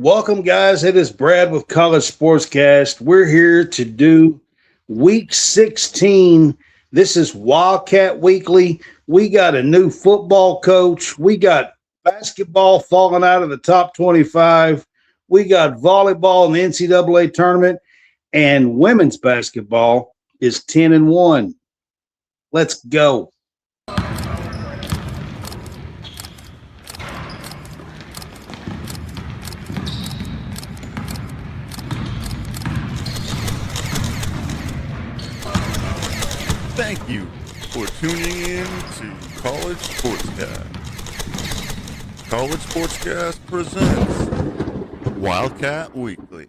Welcome, guys. It is Brad with College SportsCast. We're here to do Week 16. This is Wildcat Weekly. We got a new football coach. We got basketball falling out of the top 25. We got volleyball in the NCAA tournament. And women's basketball is 10-1. Let's go. Thank you for tuning in to College SportsCast. College SportsCast presents Wildcat Weekly.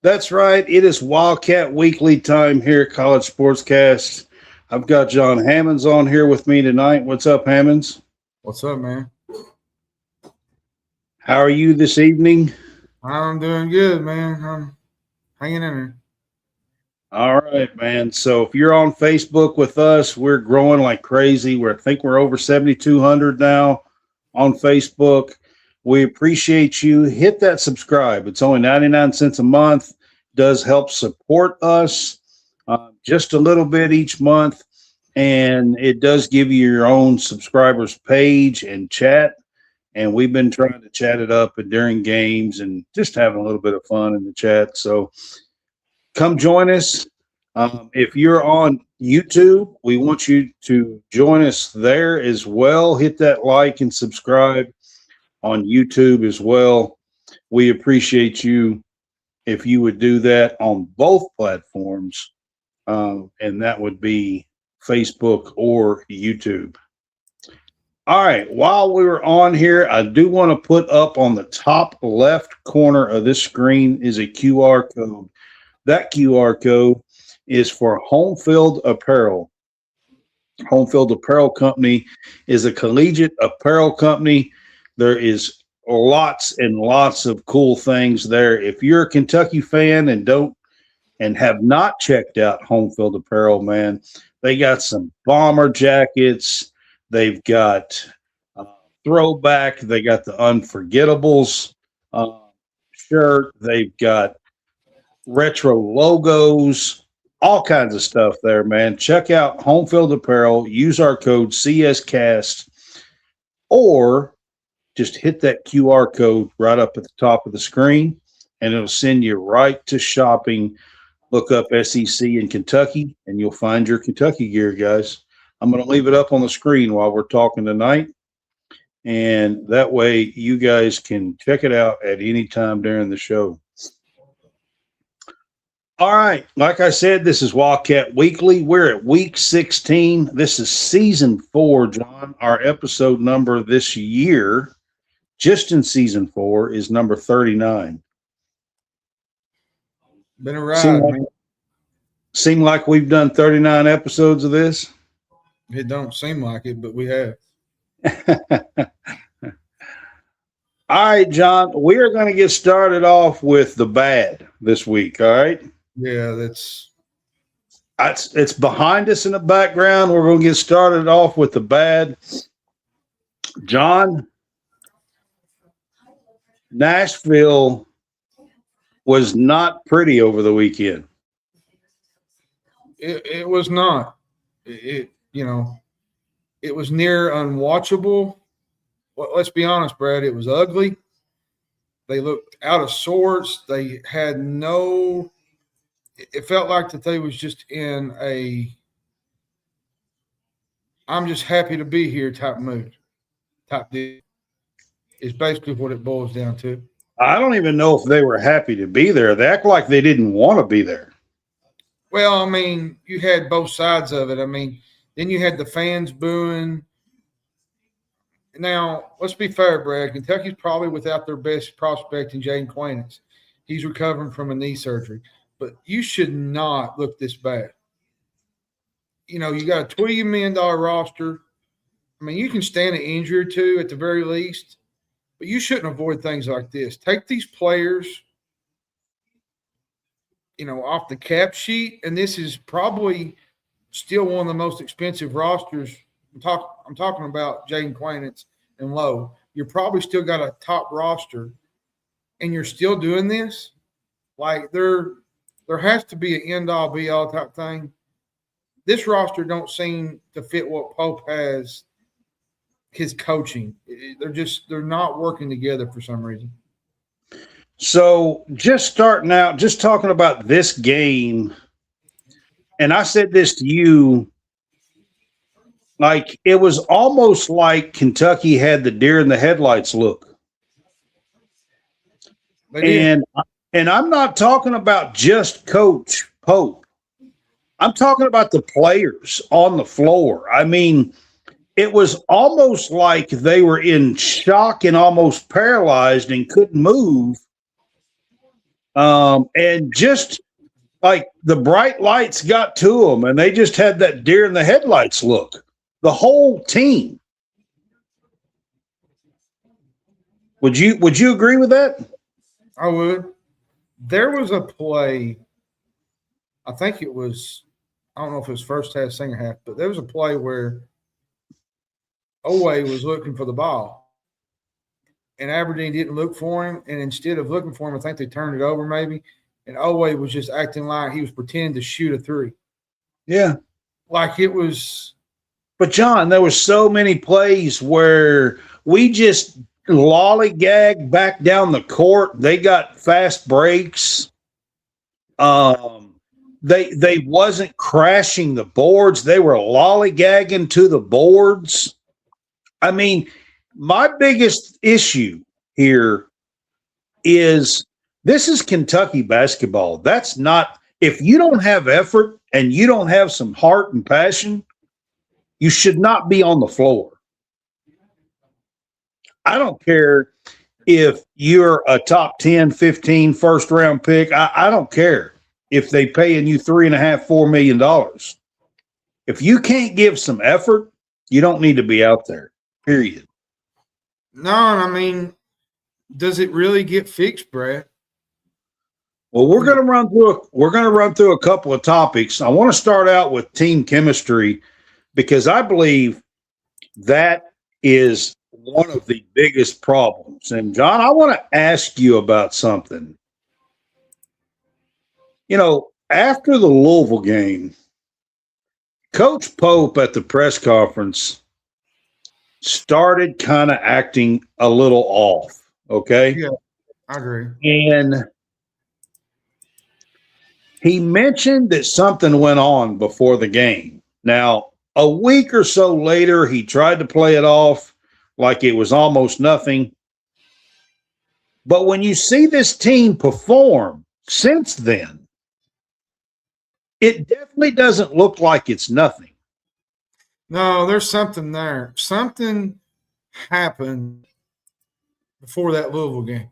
That's right. It is Wildcat Weekly time here at College SportsCast. I've got John Hammonds on here with me tonight. What's up, Hammonds? What's up, man? How are you this evening? I'm doing good, man. I'm hanging in there. All right, man. So if you're on Facebook with us, we're growing like crazy. I think we're over 7,200 now on Facebook. We appreciate you. Hit that subscribe. It's only 99 cents a month. Does help support us just a little bit each month. And it does give you your own subscribers page and chat. And we've been trying to chat it up during games and just having a little bit of fun in the chat. So come join us. If you're on YouTube, we want you to join us there as well. Hit that like and subscribe on YouTube as well. We appreciate you if you would do that on both platforms, and that would be Facebook or YouTube. All right, while we were on here, I do want to put up on the top left corner of this screen is a QR code. That QR code is for Home Field Apparel. Home Field Apparel Company is a collegiate apparel company. There is lots and lots of cool things there. If you're a Kentucky fan and have not checked out Home Field Apparel, man, they got some bomber jackets. They've got throwback. They got the Unforgettables shirt. They've got retro logos, all kinds of stuff there, man. Check out Home Field Apparel. Use our code CSCast, or just hit that QR code right up at the top of the screen, and it'll send you right to shopping. Look up SEC in Kentucky, and you'll find your Kentucky gear, guys. I'm going to leave it up on the screen while we're talking tonight, and that way you guys can check it out at any time during the show. All right. Like I said, this is Wildcat Weekly. We're at Week 16. This is Season 4, John. Our episode number this year, just in Season 4, is number 39. Been a ride. Seem like we've done 39 episodes of this? It don't seem like it, but we have. All right, John. We are going to get started off with the bad this week, all right? Yeah, it's behind us in the background. We're going to get started off with the bad. John, Nashville was not pretty over the weekend. It was not. It was near unwatchable. Well, let's be honest, Brad. It was ugly. They looked out of sorts. They had no. It felt like that they was just in a I'm just happy to be here type mood. Type deal. Is basically what it boils down to. I don't even know if they were happy to be there. They act like they didn't want to be there. Well, I mean, you had both sides of it. I mean, then you had the fans booing. Now, let's be fair, Brad. Kentucky's probably without their best prospect in Jaden Quainance. He's recovering from a knee surgery. But you should not look this bad. You know, you got a $20 million roster. I mean, you can stand an injury or two at the very least, but you shouldn't avoid things like this. Take these players, off the cap sheet, and this is probably still one of the most expensive rosters. I'm talking about Jaden Quainance and Lowe. you're probably still got a top roster, and you're still doing this. Like there has to be an end-all, be-all type thing. This roster don't seem to fit what Pope has, his coaching. They're not working together for some reason. So just starting out, just talking about this game, and I said this to you, like it was almost like Kentucky had the deer in the headlights look. And I'm not talking about just Coach Pope. I'm talking about the players on the floor. I mean, it was almost like they were in shock and almost paralyzed and couldn't move. And just like the bright lights got to them, and they just had that deer in the headlights look. The whole team. Would you agree with that? I would. There was a play, I think it was, I don't know if it was first half, second half, but there was a play where Owe was looking for the ball, and Aberdeen didn't look for him, and instead of looking for him, I think they turned it over maybe, and Owe was just acting like he was pretending to shoot a three. Yeah. Like it was. But, John, there was so many plays where we just lollygag back down the court. They got fast breaks. They wasn't crashing the boards. They were lollygagging to the boards. I mean, my biggest issue here is this is Kentucky basketball. That's not – if you don't have effort and you don't have some heart and passion, you should not be on the floor. I don't care if you're a top 10, 15 first round pick. I don't care if they paying you $3.5–4 million. If you can't give some effort, you don't need to be out there. Period. No, I mean, does it really get fixed, Brad? Well, we're going to run through a couple of topics. I want to start out with team chemistry because I believe that is one of the biggest problems. And, John, I want to ask you about something. You know, after the Louisville game, Coach Pope at the press conference started kind of acting a little off, okay? Yeah, I agree. And he mentioned that something went on before the game. Now, a week or so later, he tried to play it off like it was almost nothing. But when you see this team perform since then, it definitely doesn't look like it's nothing. No, there's something there. Something happened before that Louisville game.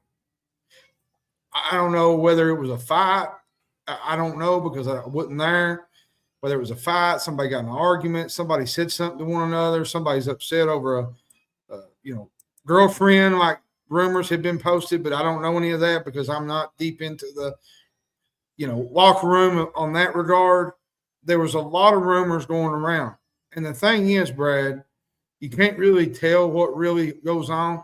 I don't know whether it was a fight. I don't know because I wasn't there. Whether it was a fight, somebody got in an argument, somebody said something to one another, somebody's upset over a girlfriend, like rumors had been posted, but I don't know any of that because I'm not deep into the, locker room on that regard. There was a lot of rumors going around. And the thing is, Brad, you can't really tell what really goes on.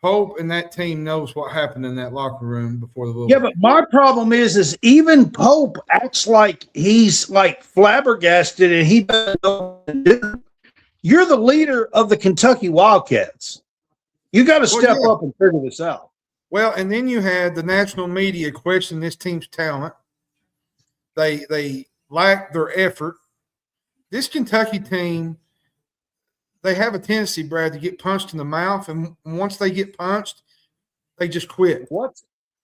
Pope and that team knows what happened in that locker room before the Louisville. Yeah, but my problem is even Pope acts like he's like flabbergasted and he doesn't know what to do. You're the leader of the Kentucky Wildcats. You got to step up and figure this out. Well, and then you had the national media question this team's talent. They lack their effort. This Kentucky team, they have a tendency, Brad, to get punched in the mouth, and once they get punched, they just quit.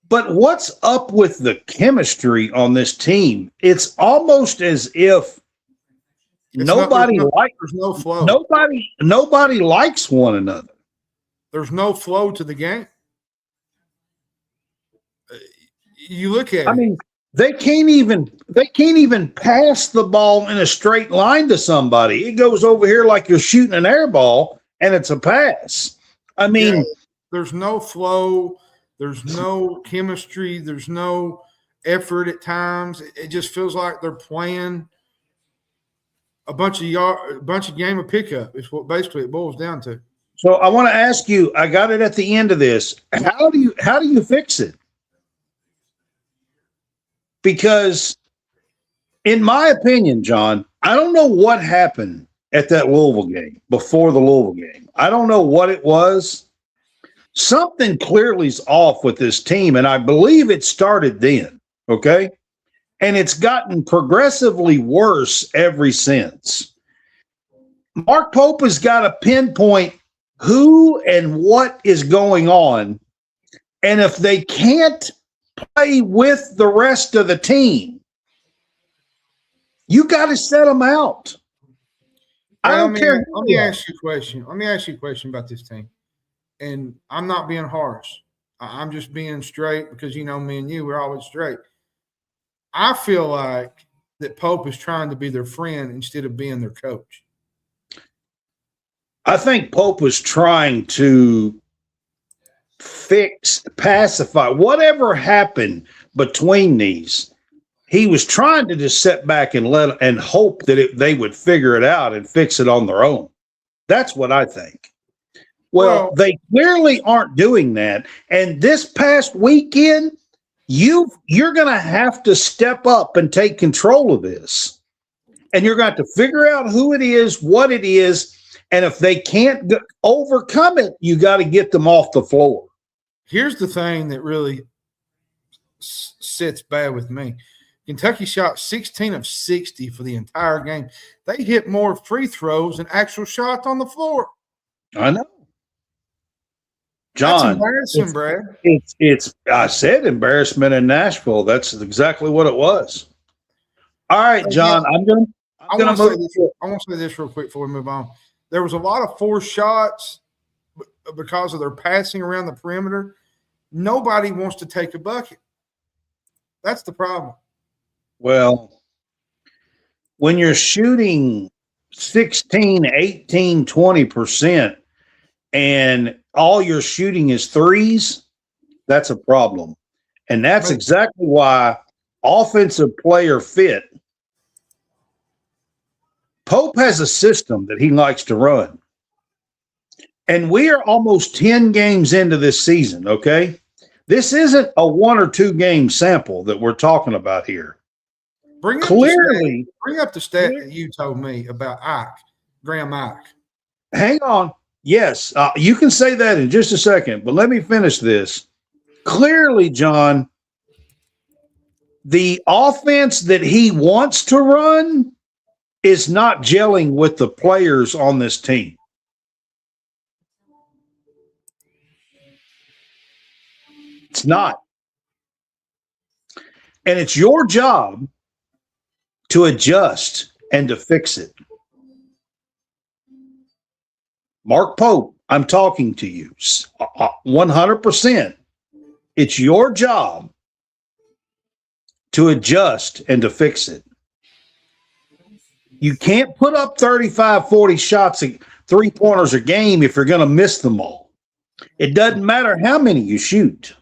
But what's up with the chemistry on this team? It's almost as if there's no flow. Nobody likes one another. There's no flow to the game. You look at mean, they can't even pass the ball in a straight line to somebody. It goes over here like you're shooting an air ball, and it's a pass. I mean, there's no flow. There's no chemistry. There's no effort at times. It just feels like they're playing a bunch of game of pickup. Is what basically it boils down to. So I want to ask you, I got it at the end of this. How do you fix it? Because in my opinion, John, I don't know what happened at that Louisville game, before the Louisville game. I don't know what it was. Something clearly is off with this team, and I believe it started then, okay? And it's gotten progressively worse ever since. Mark Pope has got to pinpoint who and what is going on, and if they can't play with the rest of the team, you got to set them out. I don't care. Let me ask you a question. Let me ask you a question about this team. And I'm not being harsh. I'm just being straight because, you know, me and you, we're always straight. I feel like that Pope is trying to be their friend instead of being their coach. I think Pope was trying to pacify whatever happened between these. He was trying to just sit back and hope that they would figure it out and fix it on their own. That's what I think. Well, they clearly aren't doing that. And this past weekend, you're going to have to step up and take control of this. And you're going to have to figure out who it is, what it is. And if they can't overcome it, you got to get them off the floor. Here's the thing that really sits bad with me. Kentucky shot 16 of 60 for the entire game. They hit more free throws than actual shots on the floor. I know. John, that's embarrassing, Brad. It's I said embarrassment in Nashville. That's exactly what it was. All right, John, I want to say this real quick before we move on. There was a lot of forced shots because of their passing around the perimeter. Nobody wants to take a bucket. That's the problem. Well, when you're shooting 16, 18, 20%, and all you're shooting is threes, that's a problem. And that's exactly why offensive player fit. Pope has a system that he likes to run. And we are almost 10 games into this season, okay? This isn't a 1 or 2 game sample that we're talking about here. Bring up the stat that you told me about Graham Ike. Hang on. Yes, you can say that in just a second, but let me finish this. Clearly, John, the offense that he wants to run is not gelling with the players on this team. It's not. And it's your job to adjust and to fix it. Mark Pope, I'm talking to you 100%. It's your job to adjust and to fix it. You can't put up 35, 40 shots, 3-pointers a game if you're going to miss them all. It doesn't matter how many you shoot.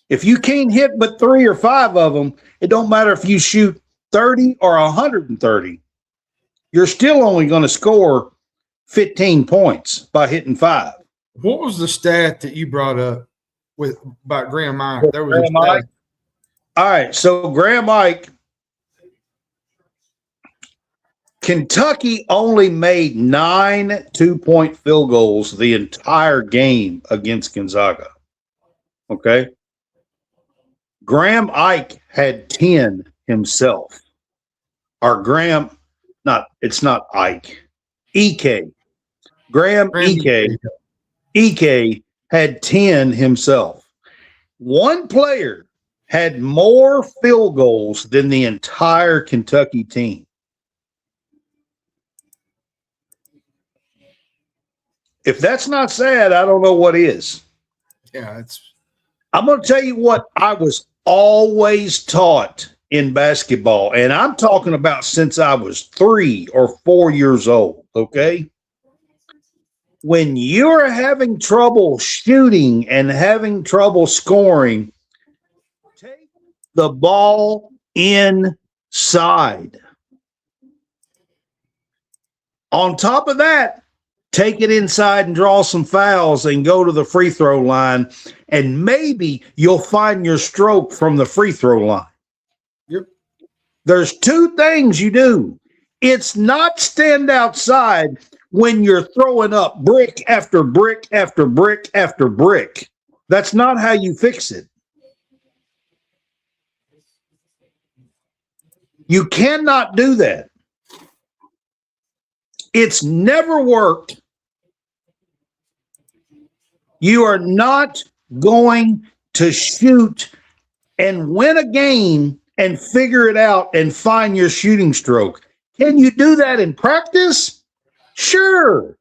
If you can't hit but 3 or 5 of them, it don't matter if you shoot 30 or 130. You're still only going to score 15 points by hitting 5. What was the stat that you brought up about Graham Ike? There was Graham Ike. All right, so Graham Ike, Kentucky only made 9 2-point field goals the entire game against Gonzaga. Okay? Graham Ike had 10 himself. Or it's not Ike. EK. Graham EK had 10 himself. One player had more field goals than the entire Kentucky team. If that's not sad, I don't know what is. Yeah, I'm going to tell you what I was always taught in basketball, and I'm talking about since I was 3 or 4 years old, okay? When you're having trouble shooting and having trouble scoring, take the ball inside. On top of that, take it inside and draw some fouls and go to the free throw line, and maybe you'll find your stroke from the free throw line. Yep. There's two things you do. It's not stand outside when you're throwing up brick after brick after brick after brick. That's not how you fix it. You cannot do that. It's never worked. You are not going to shoot and win a game and figure it out and find your shooting stroke. Can you do that in practice? Sure.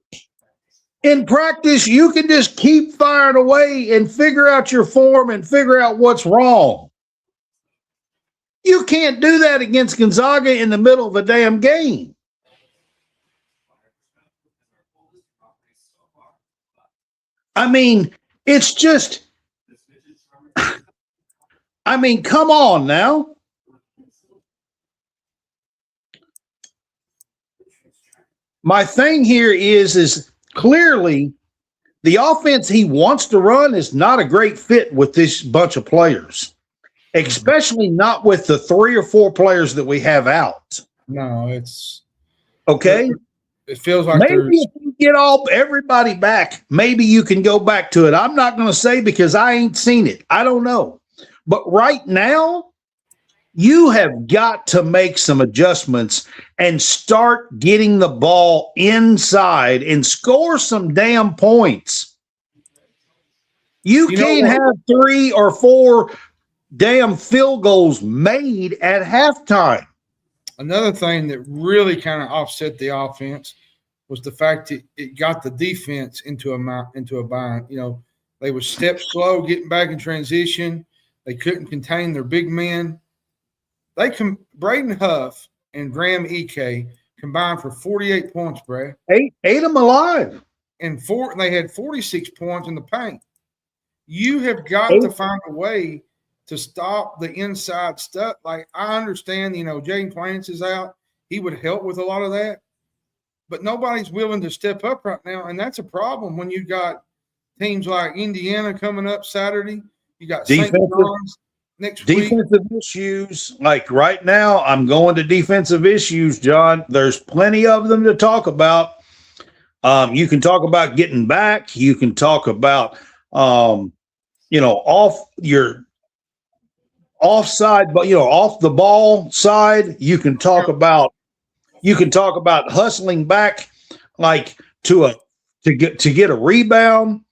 In practice, you can just keep firing away and figure out your form and figure out what's wrong. You can't do that against Gonzaga in the middle of a damn game. I mean, it's just, I mean, come on now. My thing here is clearly the offense he wants to run is not a great fit with this bunch of players, especially not with the 3 or 4 players that we have out. No, it's okay. It feels like maybe if you get everybody back, maybe you can go back to it. I'm not going to say because I ain't seen it. I don't know. But right now, you have got to make some adjustments and start getting the ball inside and score some damn points. You can't have 3 or 4 damn field goals made at halftime. Another thing that really kind of offset the offense was the fact that it got the defense into a bind. You know, they would step slow, getting back in transition. They couldn't contain their big men. Braden Huff and Graham Ike combined for 48 points, Brad. Ate them alive. And they had 46 points in the paint. You have got to find a way to stop the inside stuff. Like, I understand, Jaden Clance is out. He would help with a lot of that. But nobody's willing to step up right now, and that's a problem when you got teams like Indiana coming up Saturday. You got St. John's next week. Defensive issues. Like right now, I'm going to defensive issues, John. There's plenty of them to talk about. You can talk about getting back. You can talk about, off your offside, but off the ball side. You can talk about hustling back, like to get a rebound.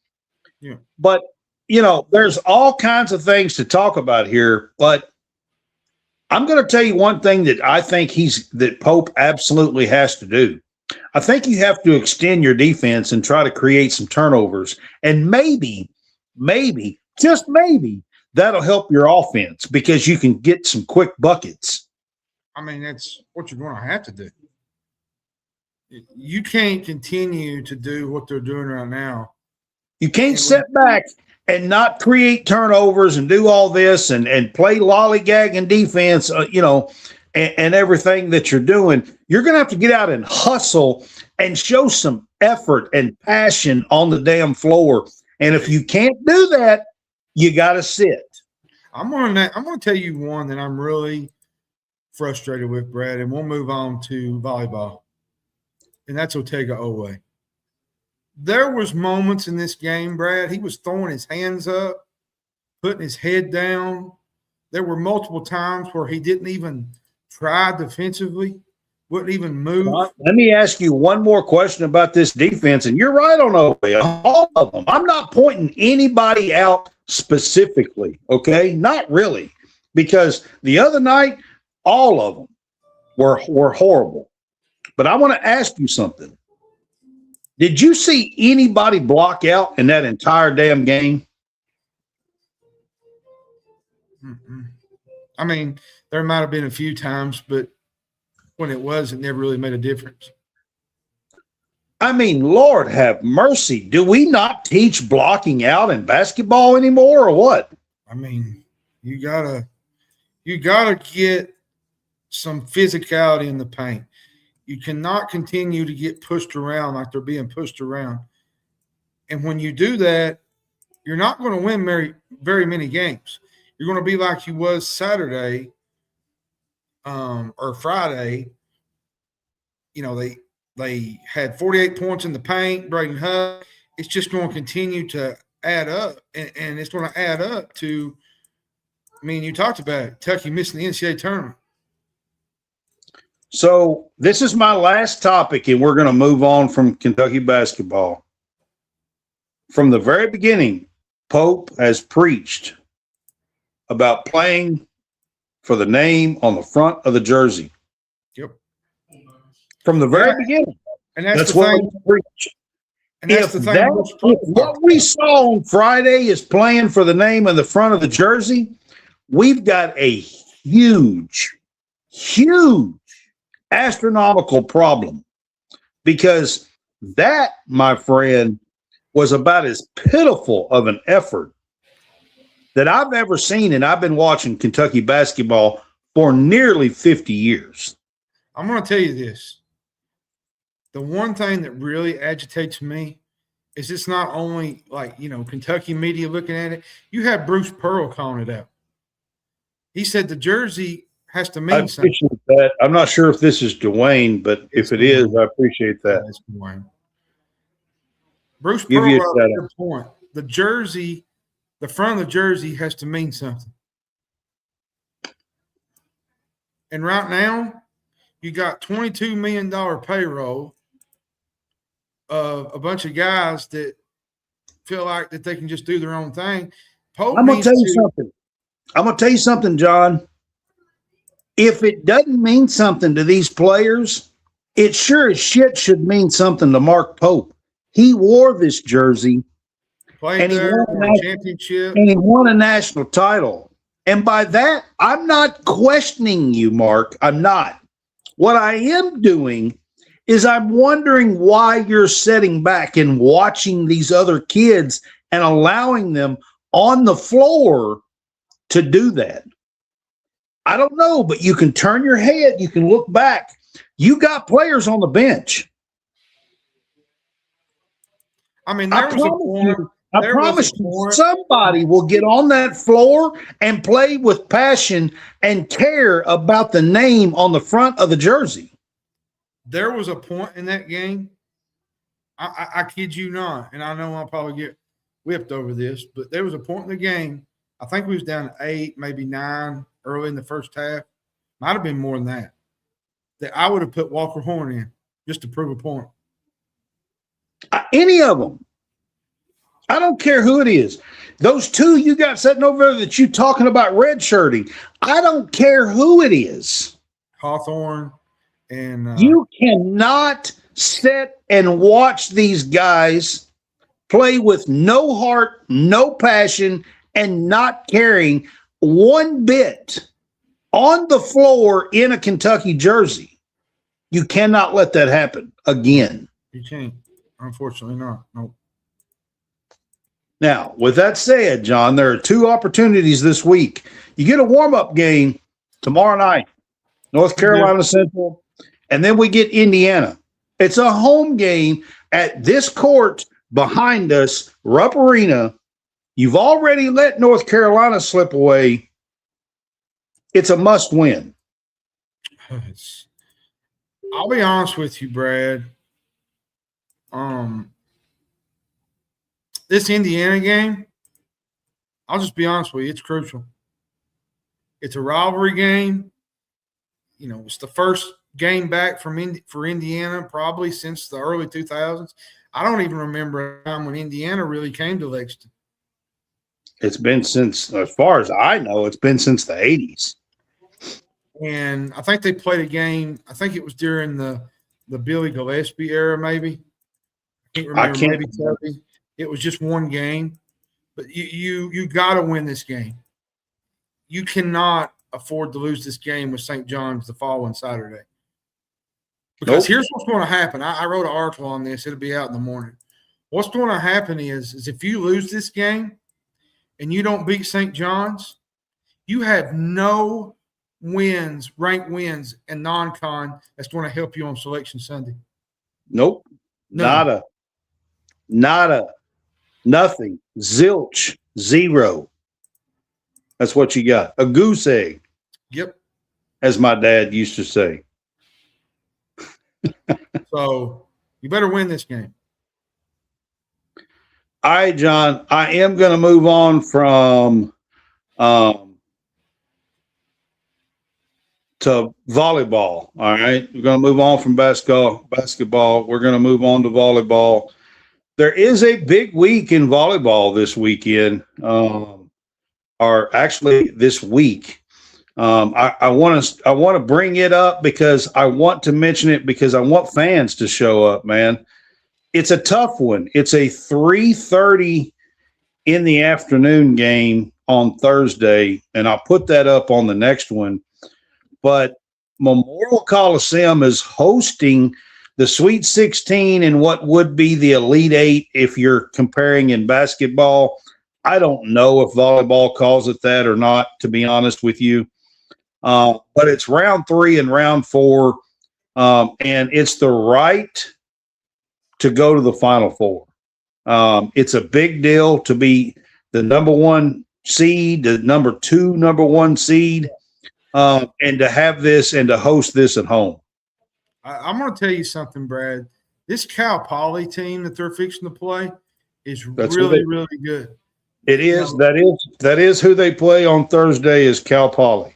Yeah. But there's all kinds of things to talk about here. But I'm going to tell you one thing that I think that Pope absolutely has to do. I think you have to extend your defense and try to create some turnovers, and maybe, just maybe, that'll help your offense because you can get some quick buckets. I mean, that's what you're going to have to do. You can't continue to do what they're doing right now. You can't sit back and not create turnovers and do all this and play lollygagging defense, and everything that you're doing. You're going to have to get out and hustle and show some effort and passion on the damn floor. And if you can't do that, you got to sit. I'm going to tell you one that I'm really frustrated with, Brad, and we'll move on to volleyball. And that's Otega Owe. There was moments in this game, Brad, he was throwing his hands up, putting his head down. There were multiple times where he didn't even try defensively, wouldn't even move. Let me ask you one more question about this defense, and you're right on Owe, all of them. I'm not pointing anybody out specifically, okay? Not really, because the other night, all of them were horrible. But I want to ask you something. Did you see anybody block out in that entire damn game? I mean, there might have been a few times, but when it was, it never really made a difference. I mean, Lord have mercy. Do we not teach blocking out in basketball anymore or what? I mean, you gotta get some physicality in the paint. You cannot continue to get pushed around like they're being pushed around. And when you do that, you're not going to win very many games. You're going to be like you was Saturday or Friday. You know, they had 48 points in the paint, Braden Huff. It's just going to continue to add up, and it's going to add up to, I mean, you talked about it, Kentucky missing the NCAA tournament. So this is my last topic, and we're going to move on from Kentucky basketball. From the very beginning, Pope has preached about playing for the name on the front of the jersey. Yep. From the very beginning. And that's the thing. And that's the thing. If what we saw on Friday is playing for the name on the front of the jersey, we've got a huge astronomical problem, because that, my friend, was about as pitiful of an effort that I've ever seen, and I've been watching Kentucky basketball for nearly 50 years. I'm going to tell you this. The one thing that really agitates me is it's not only like, you know, Kentucky media looking at it. You have Bruce Pearl calling it out. He said the jersey has to mean something. I appreciate that. I'm not sure if this is Dwayne, but if it is, I appreciate that. It's Dwayne. Bruce Pearl brought up a good point. The jersey, the front of the jersey has to mean something. And right now, you got $22 million payroll of a bunch of guys that feel like that they can just do their own thing. I'm going to tell you something. I'm going to tell you something, John. If it doesn't mean something to these players, it sure as shit should mean something to Mark Pope. He wore this jersey, and he won a championship, and he won a national title. And by that, I'm not questioning you, Mark. I'm not. What I am doing is I'm wondering why you're sitting back and watching these other kids and allowing them on the floor to do that. I don't know, but you can turn your head. You can look back. You got players on the bench. I mean, I promise you, somebody will get on that floor and play with passion and care about the name on the front of the jersey. There was a point in that game, I kid you not, and I know I'll probably get whipped over this, but there was a point in the game, I think we was down to 8, maybe 9 early in the first half. Might have been more than that I would have put Walker Horn in just to prove a point. Any of them. I don't care who it is. Those two you got sitting over there that you talking about redshirting, I don't care who it is. Hawthorne and you cannot sit and watch these guys play with no heart, no passion, and not caring one bit on the floor in a Kentucky jersey. You cannot let that happen again. You can't. Unfortunately not. Nope. Now, with that said, John, there are 2 opportunities this week. You get a warm-up game tomorrow night, North Carolina Central, and then we get Indiana. It's a home game at this court behind us, Rupp Arena. You've already let North Carolina slip away. It's a must-win. I'll be honest with you, Brad. This Indiana game, I'll just be honest with you, it's crucial. It's a rivalry game. You know, it's the first game back for Indiana probably since the early 2000s. I don't even remember a time when Indiana really came to Lexington. It's been since, as far as I know, it's been since the 80s. And I think they played a game, I think it was during the Billy Gillespie era, maybe. I can't remember. It was just one game. But you got to win this game. You cannot afford to lose this game with St. John's the following Saturday. Because here's what's going to happen. I wrote an article on this. It'll be out in the morning. What's going to happen is if you lose this game and you don't beat St. John's, you have no wins, ranked wins, and non-con that's going to help you on Selection Sunday? Nope. None. Nada. Nothing. Zilch. Zero. That's what you got. A goose egg. Yep. As my dad used to say. So you better win this game. All right, John. I am going to move on from to volleyball. All right. We're going to move on from basketball. We're going to move on to volleyball. There is a big week in volleyball this weekend, or actually this week. I want to bring it up because I want to mention it because I want fans to show up, man. It's a tough one. It's a 3:30 in the afternoon game on Thursday, and I'll put that up on the next one. But Memorial Coliseum is hosting the Sweet 16 and what would be the Elite Eight if you're comparing in basketball. I don't know if volleyball calls it that or not, to be honest with you. But it's round 3 and round 4, and it's the right to go to the Final Four. It's a big deal to be the number 1 seed, the number 1 seed, and to have this and to host this at home. I'm going to tell you something, Brad. This Cal Poly team that they're fixing to play is really good. It is. That is who they play on Thursday is Cal Poly.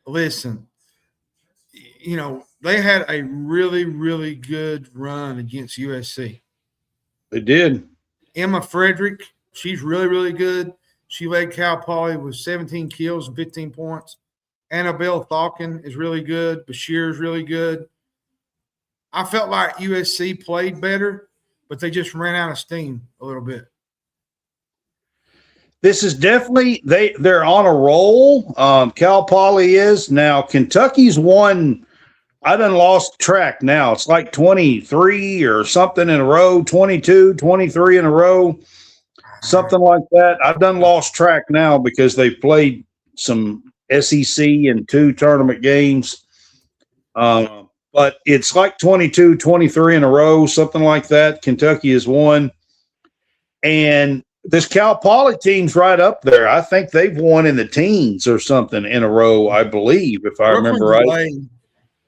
Listen, they had a really, really good run against USC. They did. Emma Frederick, she's really, really good. She led Cal Poly with 17 kills and 15 points. Annabelle Falcon is really good. Bashir is really good. I felt like USC played better, but they just ran out of steam a little bit. This is definitely they're on a roll. Cal Poly is now. Kentucky's won. I done lost track now. It's like 23 or something in a row, 22, 23 in a row, something like that. I've done lost track now because they've played some SEC and 2 tournament games. But it's like 22, 23 in a row, something like that. Kentucky has won. And this Cal Poly team's right up there. I think they've won in the teens or something in a row, I believe, if I remember right.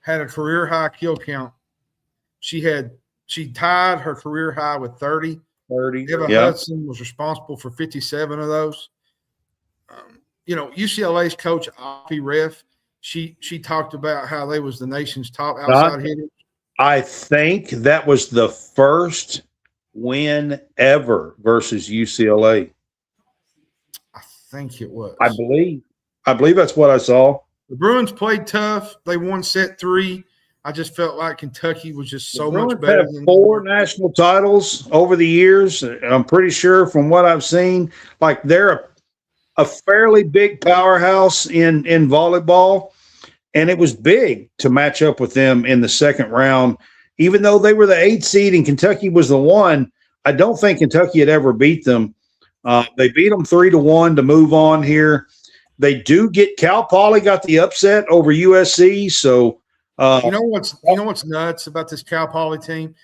Had a career high kill count. She tied her career high with 30. Eva Hudson was responsible for 57 of those. UCLA's coach, Afi Ref, she talked about how they was the nation's top outside hitter. I think that was the first win ever versus UCLA. I think it was. I believe that's what I saw. The Bruins played tough. They won set 3. I just felt like Kentucky was just so much better. Have 4 national titles over the years. I'm pretty sure from what I've seen, like they're a fairly big powerhouse in volleyball, and it was big to match up with them in the second round. Even though they were the 8th seed and Kentucky was the 1, I don't think Kentucky had ever beat them. They beat them 3-1 to move on here. They do get Cal Poly got the upset over USC. So you know what's nuts about this Cal Poly team?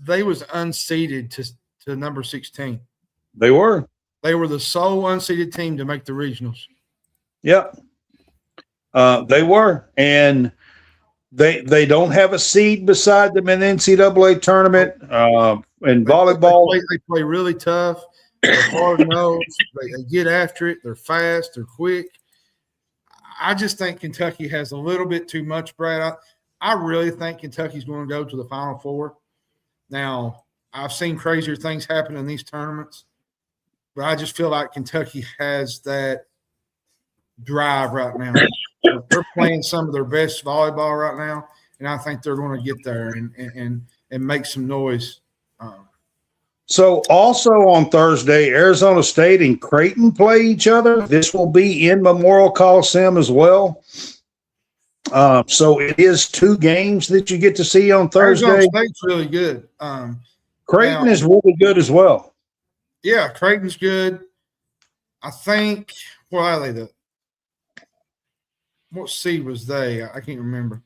They was unseeded to number 16. They were. They were the sole unseeded team to make the regionals. Yep. They were. And they don't have a seed beside them in the NCAA tournament. In volleyball. They play really tough. They're hard-nosed. They get after it. They're fast. They're quick. I just think Kentucky has a little bit too much, Brad. I really think Kentucky's going to go to the Final Four. Now, I've seen crazier things happen in these tournaments, but I just feel like Kentucky has that drive right now. They're playing some of their best volleyball right now, and I think they're going to get there and make some noise. So also on Thursday, Arizona State and Creighton play each other. This will be in Memorial Coliseum as well. So it is 2 games that you get to see on Thursday. Arizona State's really good. Creighton is really good as well. Yeah, Creighton's good. I think – what are they? what seed was they? I can't remember.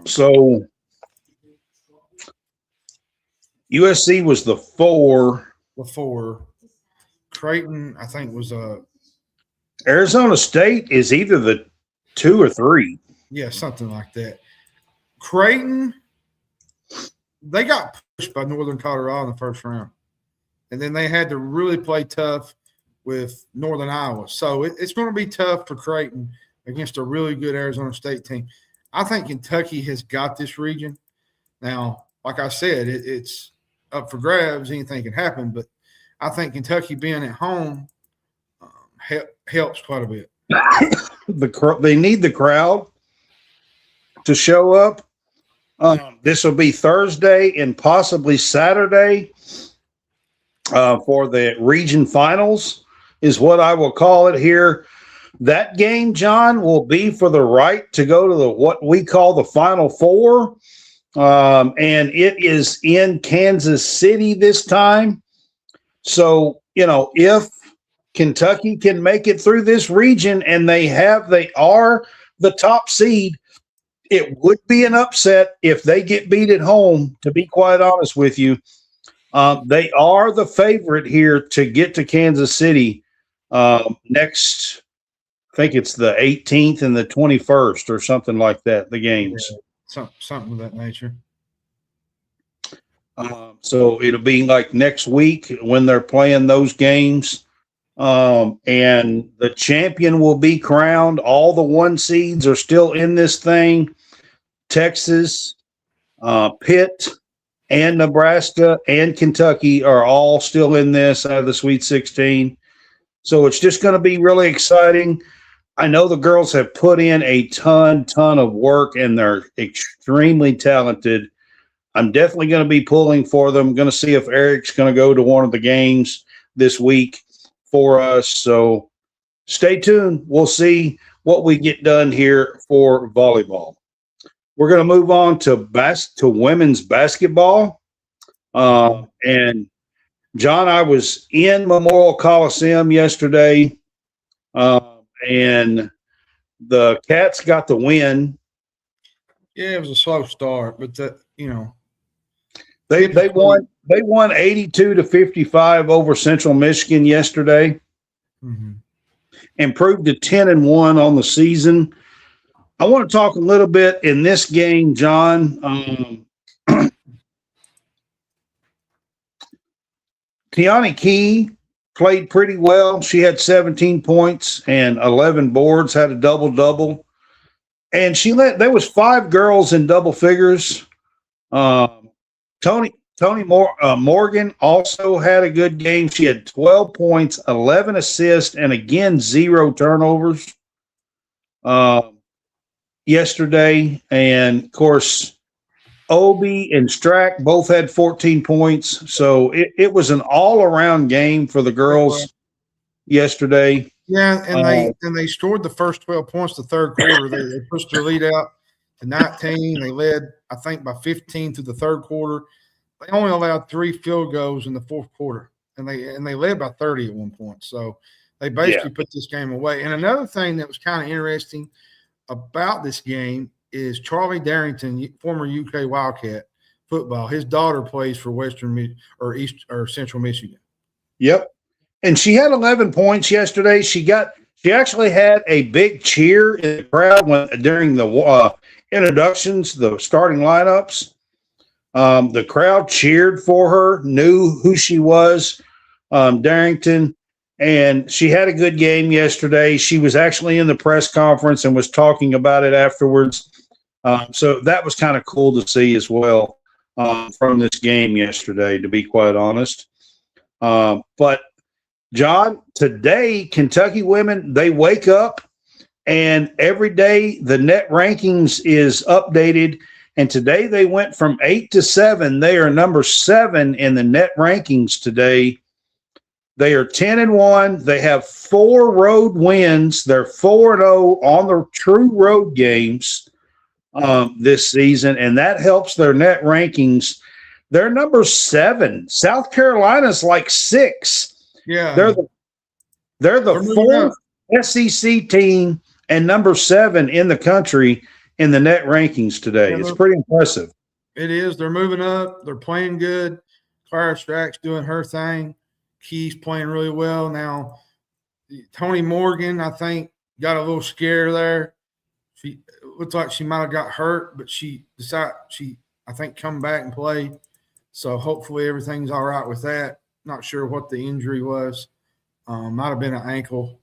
So USC was the 4. Before Creighton, I think was Arizona State is either the 2 or 3. yeah, something like that. Creighton, they got pushed by Northern Colorado in the first round, and then they had to really play tough with Northern Iowa. So it's going to be tough for Creighton against a really good Arizona State team. I think Kentucky has got this region. Now, like I said, it's up for grabs. Anything can happen, but I think Kentucky being at home helps quite a bit. They need the crowd to show up. This will be Thursday and possibly Saturday for the region finals is what I will call it here. That game, John, will be for the right to go to what we call the Final Four. And it is in Kansas City this time. So, if Kentucky can make it through this region and they are the top seed, it would be an upset if they get beat at home, to be quite honest with you. They are the favorite here to get to Kansas City next. I think it's the 18th and the 21st or something like that, the games. Yeah, something of that nature. So it'll be like next week when they're playing those games. And the champion will be crowned. All the 1 seeds are still in this thing. Texas, Pitt, and Nebraska and Kentucky are all still in this out of the Sweet 16. So it's just going to be really exciting. I know the girls have put in a ton of work, and they're extremely talented. I'm definitely going to be pulling for them. Going to see if Eric's going to go to one of the games this week for us. So stay tuned. We'll see what we get done here for volleyball. We're going to move on to women's basketball. And John, I was in Memorial Coliseum yesterday, and the Cats got the win. Yeah, it was a slow start, but they won 82-55 over Central Michigan yesterday, improved to 10-1 on the season. I want to talk a little bit in this game, John. Tiani Key played pretty well. She had 17 points and 11 boards, had a double-double. And there was 5 girls in double figures. Tony Morgan also had a good game. She had 12 points, 11 assists, and again, 0 turnovers yesterday. And, of course, Obi and Strack both had 14 points. So it was an all-around game for the girls yesterday. Yeah, and they scored the first 12 points the third quarter. They pushed their lead out to 19. They led, I think, by 15 through the third quarter. They only allowed 3 field goals in the fourth quarter, and they led by 30 at one point. So they basically put this game away. And another thing that was kind of interesting about this game is Charlie Darrington, former UK Wildcat football. His daughter plays for Central Michigan. Yep. And she had 11 points yesterday. She actually had a big cheer in the crowd during the introductions, the starting lineups. The crowd cheered for her, knew who she was, Darrington, and she had a good game yesterday. She was actually in the press conference and was talking about it afterwards. So that was kind of cool to see as well from this game yesterday, to be quite honest. But John, today, Kentucky women, they wake up and every day the net rankings is updated. And today they went from 8 to 7. They are number 7 in the net rankings today. They are 10-1. They have 4 road wins. They're 4-0 on the true road games this season, and that helps their net rankings. They're number 7. South Carolina's like 6. Yeah, they're the 4th SEC team and number 7 in the country in the net rankings today. It's pretty impressive. It is. They're moving up. They're playing good. Clara Strack's doing her thing. Key's playing really well. Now, Tony Morgan, I think, got a little scare there. She looked like she might have got hurt, but she decided I think, come back and play. So hopefully everything's all right with that. Not sure what the injury was. Might have been an ankle.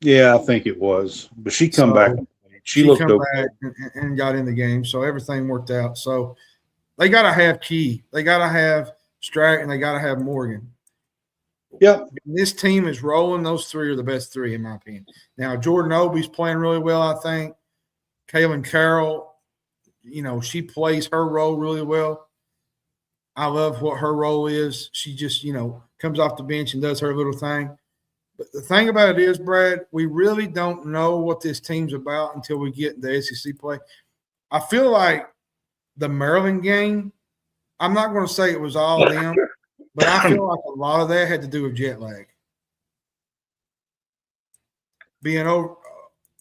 Yeah, I think it was. But she come back. She looked come okay. back and got in the game. So everything worked out. So they got to have Key. They got to have Strack, and they got to have Morgan. Yep. This team is rolling. Those 3 are the best 3, in my opinion. Now, Jordan Obie's playing really well, I think. Kaylin Carroll, she plays her role really well. I love what her role is. She just, comes off the bench and does her little thing. But the thing about it is, Brad, we really don't know what this team's about until we get into SEC play. I feel like the Maryland game, I'm not going to say it was all them, but I feel like a lot of that had to do with jet lag. Being over,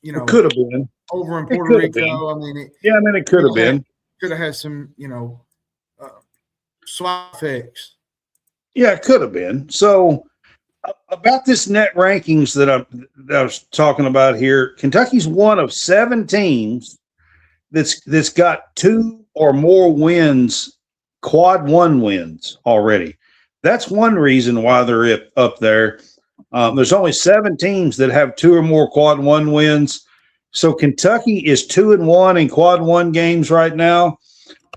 it could have been. Over in Puerto Rico. I mean, it could have been. Could have had some, slide effects. Yeah, it could have been. So about this net rankings that I was talking about here, Kentucky's one of 7 teams that's got 2 or more wins, quad 1 wins already. That's one reason why they're up there. There's only 7 teams that have 2 or more quad 1 wins. So Kentucky is 2-1 in quad 1 games right now,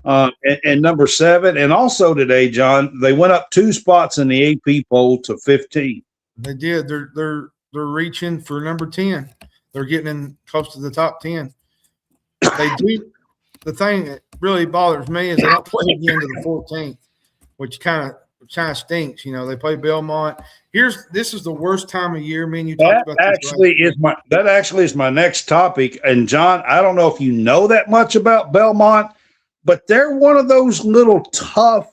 and number 7. And also today, John, they went up 2 spots in the AP poll to 15. They did. They're reaching for number 10. They're getting in close to the top 10. They do. The thing that really bothers me is they don't play again to the 14th, which kind of stinks. They play Belmont. This is the worst time of year. Me and you talked about that actually is my next topic. And John, I don't know if you know that much about Belmont, but they're one of those little tough,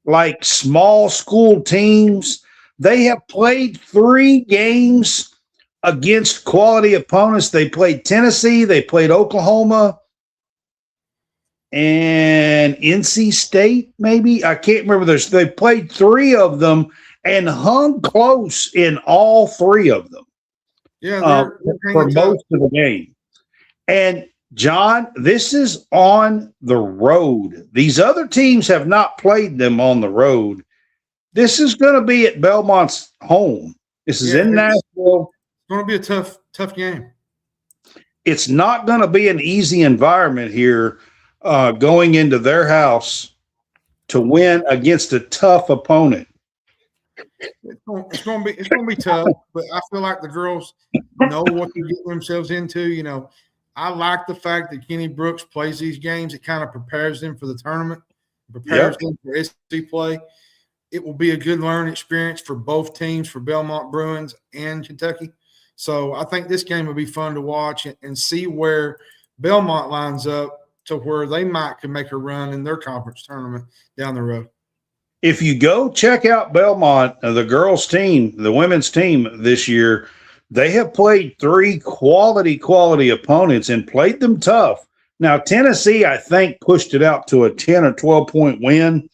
like small school teams. They have played 3 games against quality opponents. They played Tennessee, they played Oklahoma, and NC State, maybe. I can't remember. They played 3 of them and hung close in all 3 of them. Yeah, for most of the game. And John, this is on the road. These other teams have not played them on the road. This is going to be at Belmont's home. This is in Nashville. It's going to be a tough game. It's not going to be an easy environment here going into their house to win against a tough opponent. It's going to be tough, but I feel like the girls know what they're getting themselves into. I like the fact that Kenny Brooks plays these games. It kind of prepares them for the tournament, prepares them for SEC play. It will be a good learning experience for both teams, for Belmont Bruins and Kentucky. So I think this game will be fun to watch and see where Belmont lines up to where they could make a run in their conference tournament down the road. If you go check out Belmont, the girls' team, the women's team this year, they have played 3 quality opponents and played them tough. Now, Tennessee, I think, pushed it out to a 10 or 12-point win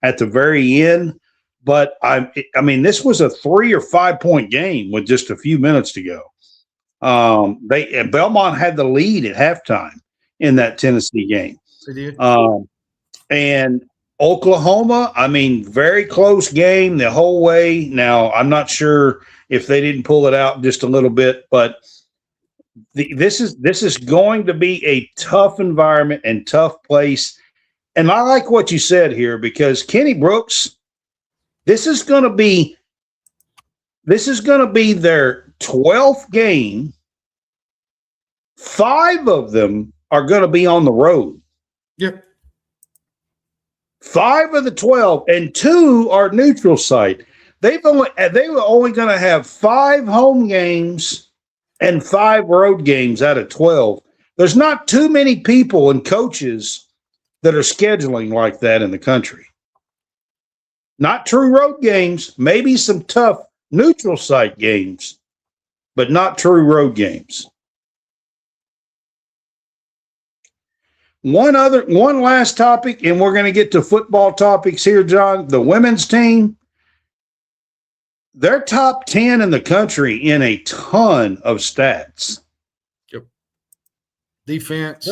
at the very end. But, I mean, this was a 3 or 5-point game with just a few minutes to go. Belmont had the lead at halftime in that Tennessee game. They did. And Oklahoma, I mean, very close game the whole way. Now, I'm not sure if they didn't pull it out just a little bit, but this is going to be a tough environment and tough place. And I like what you said here, because Kenny Brooks, this is going to be their 12th game. 5 of them are going to be on the road. Yep. 5 of the 12, and 2 are neutral site. They were only going to have 5 home games and 5 road games out of 12. There's not too many people and coaches that are scheduling like that in the country. Not true road games, maybe some tough neutral site games, but not true road games. one last topic, and we're going to get to football topics here, John. The women's team, they're top 10 in the country in a ton of stats. Yep. Defense.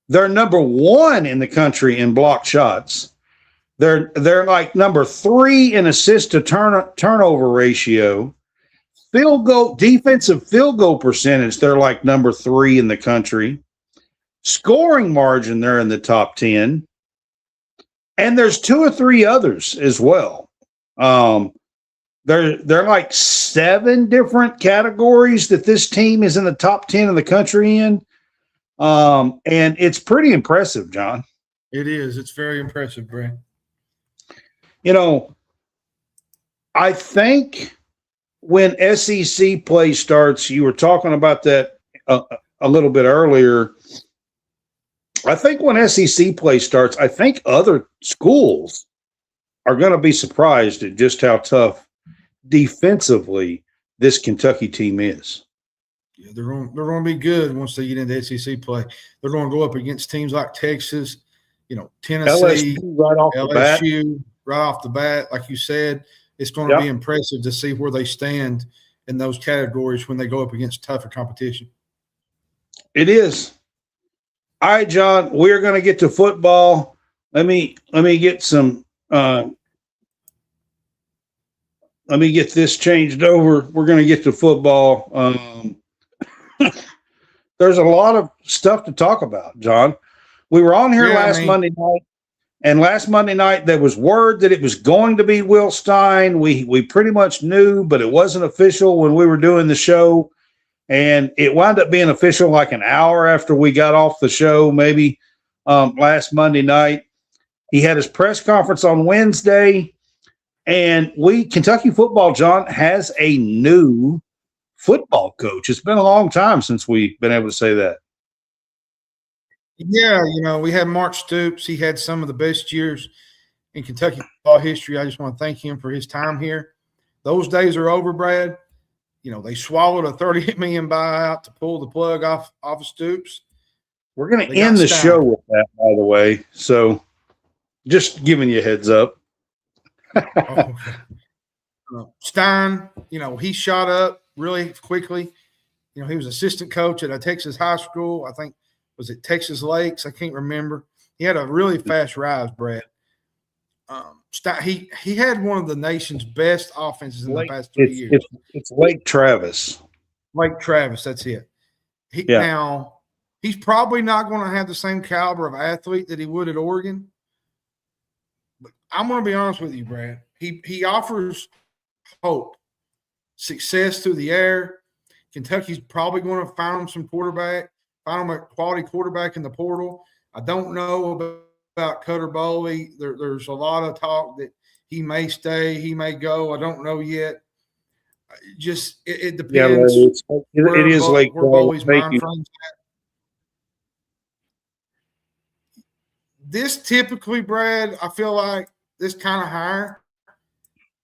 They're number 1 in the country in block shots. They're like number 3 in assist to turnover ratio. Defensive field goal percentage, they're like number 3 in the country. Scoring margin, they're in the top 10. And there's 2 or 3 others as well. They're like 7 different categories that this team is in the top 10 of the country in. And it's pretty impressive, John. It is. It's very impressive, Brad. You know, I think when SEC play starts, you were talking about that a little bit earlier. I think when SEC play starts, I think other schools are going to be surprised at just how tough defensively this Kentucky team is. Yeah, they're going to be good once they get into SEC play. They're going to go up against teams like Texas, Tennessee, LSU right off the bat. Right off the bat, like you said. It's going to be impressive to see where they stand in those categories when they go up against tougher competition. It is. All right, John, we're going to get to football. Let me get some let me get this changed over. We're going to get to football. There's a lot of stuff to talk about, John. We were on here Monday night. And last Monday night, there was word that it was going to be Will Stein. We pretty much knew, but it wasn't official when we were doing the show. And it wound up being official like an hour after we got off the show, maybe last Monday night. He had his press conference on Wednesday. And Kentucky football, John, has a new football coach. It's been a long time since we've been able to say that. Yeah, we had Mark Stoops. He had some of the best years in Kentucky football history. I just want to thank him for his time here. Those days are over, Brad. They swallowed a $38 million buyout to pull the plug off of Stoops. We're going to end the show with that, by the way. So just giving you a heads up. Stein, he shot up really quickly. He was assistant coach at a Texas high school. I think, was it Texas Lakes? I can't remember. He had a really fast rise, Brad. He had one of the nation's best offenses in the past 3 years. It's Lake Travis. Lake Travis, that's it. Now, he's probably not going to have the same caliber of athlete that he would at Oregon. But I'm going to be honest with you, Brad. He offers hope, success through the air. Kentucky's probably going to find him some quarterback. Find him a quality quarterback in the portal. I don't know about Cutter Bowley. There's a lot of talk that he may stay, he may go. I don't know yet. It depends. Yeah, it is like where Bowley's mind frame's at. This typically, Brad, I feel like this kind of hire,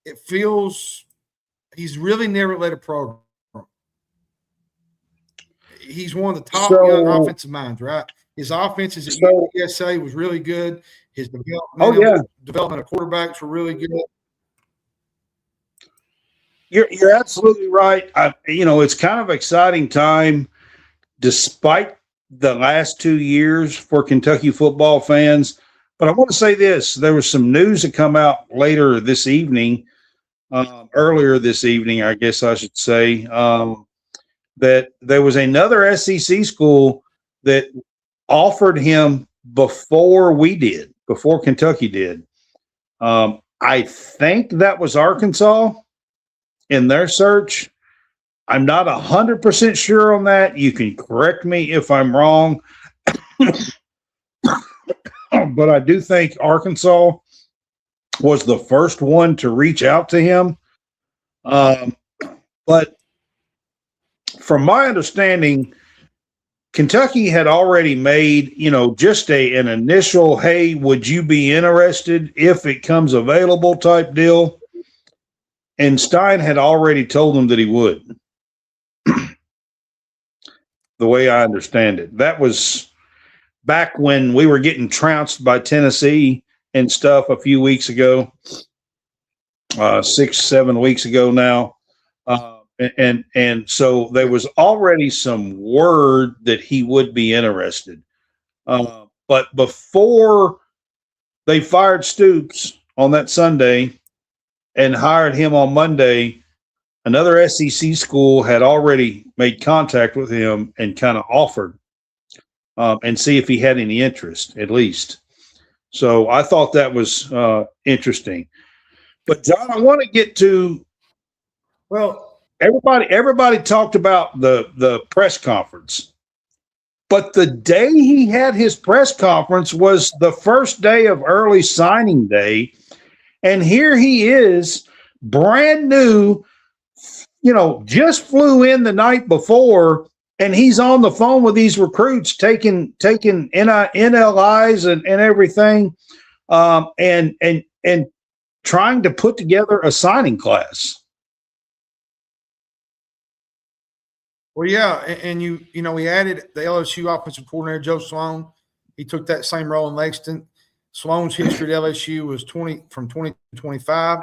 it feels he's really never led a program. He's one of the top young offensive minds, right? His offenses at UTSA was really good. His development of quarterbacks were really good. You're absolutely right. It's kind of exciting time, despite the last 2 years for Kentucky football fans. But I want to say this: there was some news that come out earlier this evening, I guess I should say. That there was another SEC school that offered him before Kentucky did. I think that was Arkansas in their search. I'm not 100% sure on that. You can correct me if I'm wrong. But I do think Arkansas was the first one to reach out to him. But from my understanding, Kentucky had already made, just an initial, hey, would you be interested if it comes available type deal. And Stein had already told them that he would. The way I understand it. That was back when we were getting trounced by Tennessee and stuff a few weeks ago, 6-7 weeks ago now. And so there was already some word that he would be interested. But before they fired Stoops on that Sunday and hired him on Monday, another SEC school had already made contact with him and kind of offered and see if he had any interest, at least. So I thought that was interesting. But John, I want to get to, well, everybody talked about the press conference, but the day he had his press conference was the first day of early signing day, and here he is, brand new, just flew in the night before, and he's on the phone with these recruits, taking NLIs and everything, and trying to put together a signing class. Well, yeah, and we added the LSU offensive coordinator, Joe Sloan. He took that same role in Lexington. Sloan's history at LSU was 20 to 25.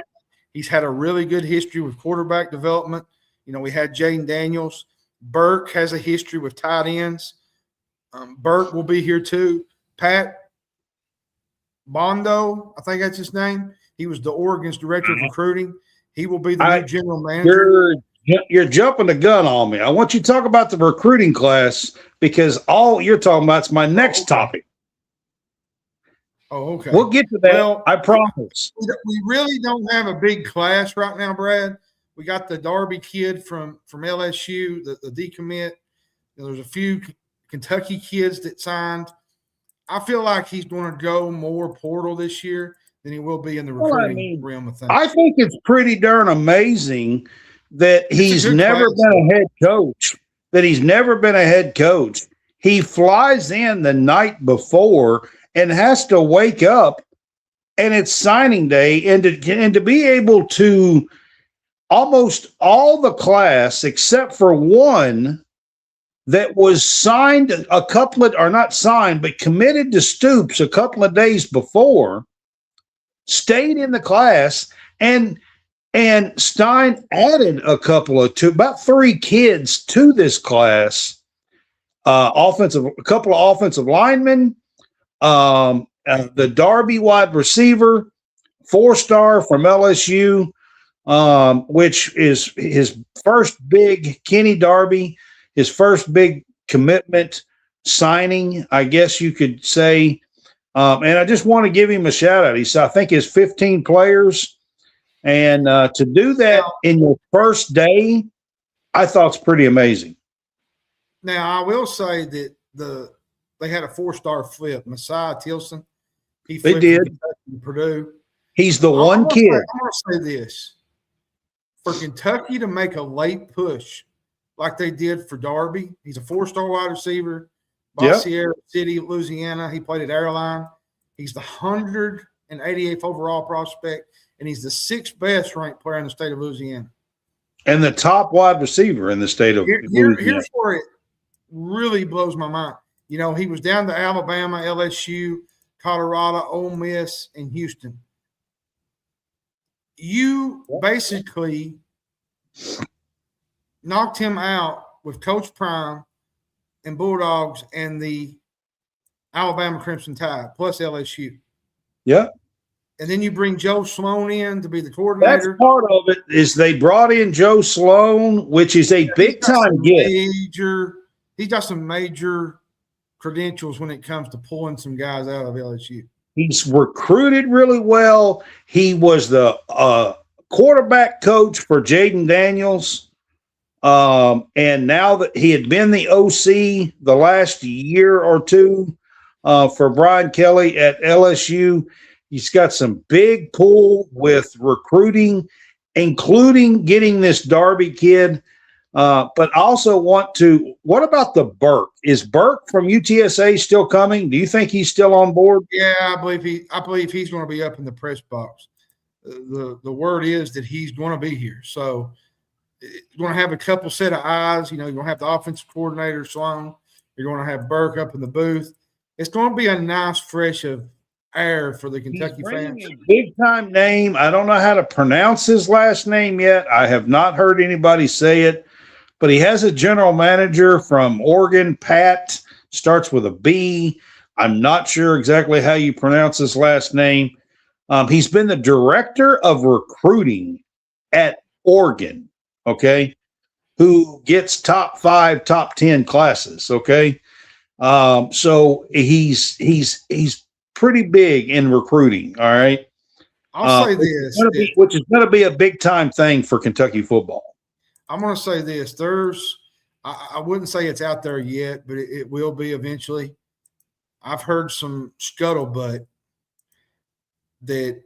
He's had a really good history with quarterback development. We had Jaden Daniels. Burke has a history with tight ends. Burke will be here too. Pat Bondo, I think that's his name. He was the Oregon's director of recruiting. He will be the new general manager. You're jumping the gun on me. I want you to talk about the recruiting class because all you're talking about is my next topic. Oh, okay. We'll get to that. Well, I promise. We really don't have a big class right now, Brad. We got the Darby kid from LSU, the decommit. There's a few Kentucky kids that signed. I feel like he's going to go more portal this year than he will be in the recruiting realm of things. I think it's pretty darn amazing that he's never been a head coach. He flies in the night before and has to wake up, and it's signing day, and to be able to almost all the class except for one that was signed committed to Stoops a couple of days before, stayed in the class, and Stein added about 3 kids to this class, a couple of offensive linemen, the Darby wide receiver, 4-star from LSU, which is his first big Kenny Darby, his first big commitment signing, I guess you could say. And I just want to give him a shout out. I think his 15 players. And to do that in your first day, I thought it's pretty amazing. Now, I will say that they had a 4-star flip. Messiah Tilson. They did. From Purdue. He's the one kid. I'm going to say this. For Kentucky to make a late push like they did for Darby, he's a 4-star wide receiver, Bossier City, Louisiana. He played at Airline. He's the 188th overall prospect, and he's the 6th best ranked player in the state of Louisiana. And the top wide receiver in the state of Louisiana. Here's where it really blows my mind. He was down to Alabama, LSU, Colorado, Ole Miss, and Houston. You basically knocked him out with Coach Prime and Bulldogs and the Alabama Crimson Tide, plus LSU. Yeah. And then you bring Joe Sloan in to be the coordinator. That's part of it, is they brought in Joe Sloan, which is a big-time get. He's got some major credentials when it comes to pulling some guys out of LSU. He's recruited really well. He was the quarterback coach for Jaden Daniels. And now that he had been the OC the last year or two for Brian Kelly at LSU, he's got some big pull with recruiting, including getting this Darby kid. But I also what about the Burke? Is Burke from UTSA still coming? Do you think he's still on board? Yeah, I believe he's going to be up in the press box. The word is that he's going to be here. So you're going to have a couple set of eyes. You're going to have the offensive coordinator, Sloan. You're going to have Burke up in the booth. it's going to be a nice fresh of air for the Kentucky He's bringing fans. a big-time name. I don't know how to pronounce his last name yet. I have not heard anybody say it, but he has a general manager from Oregon, Pat, starts with a B. I'm not sure exactly how you pronounce his last name. He's been the director of recruiting at Oregon, okay, who gets top 5, top 10 classes, okay? So he's pretty big in recruiting, all right? I'll say this. Which is going to be a big-time thing for Kentucky football. I'm going to say this. I wouldn't say it's out there yet, but it will be eventually. I've heard some scuttlebutt that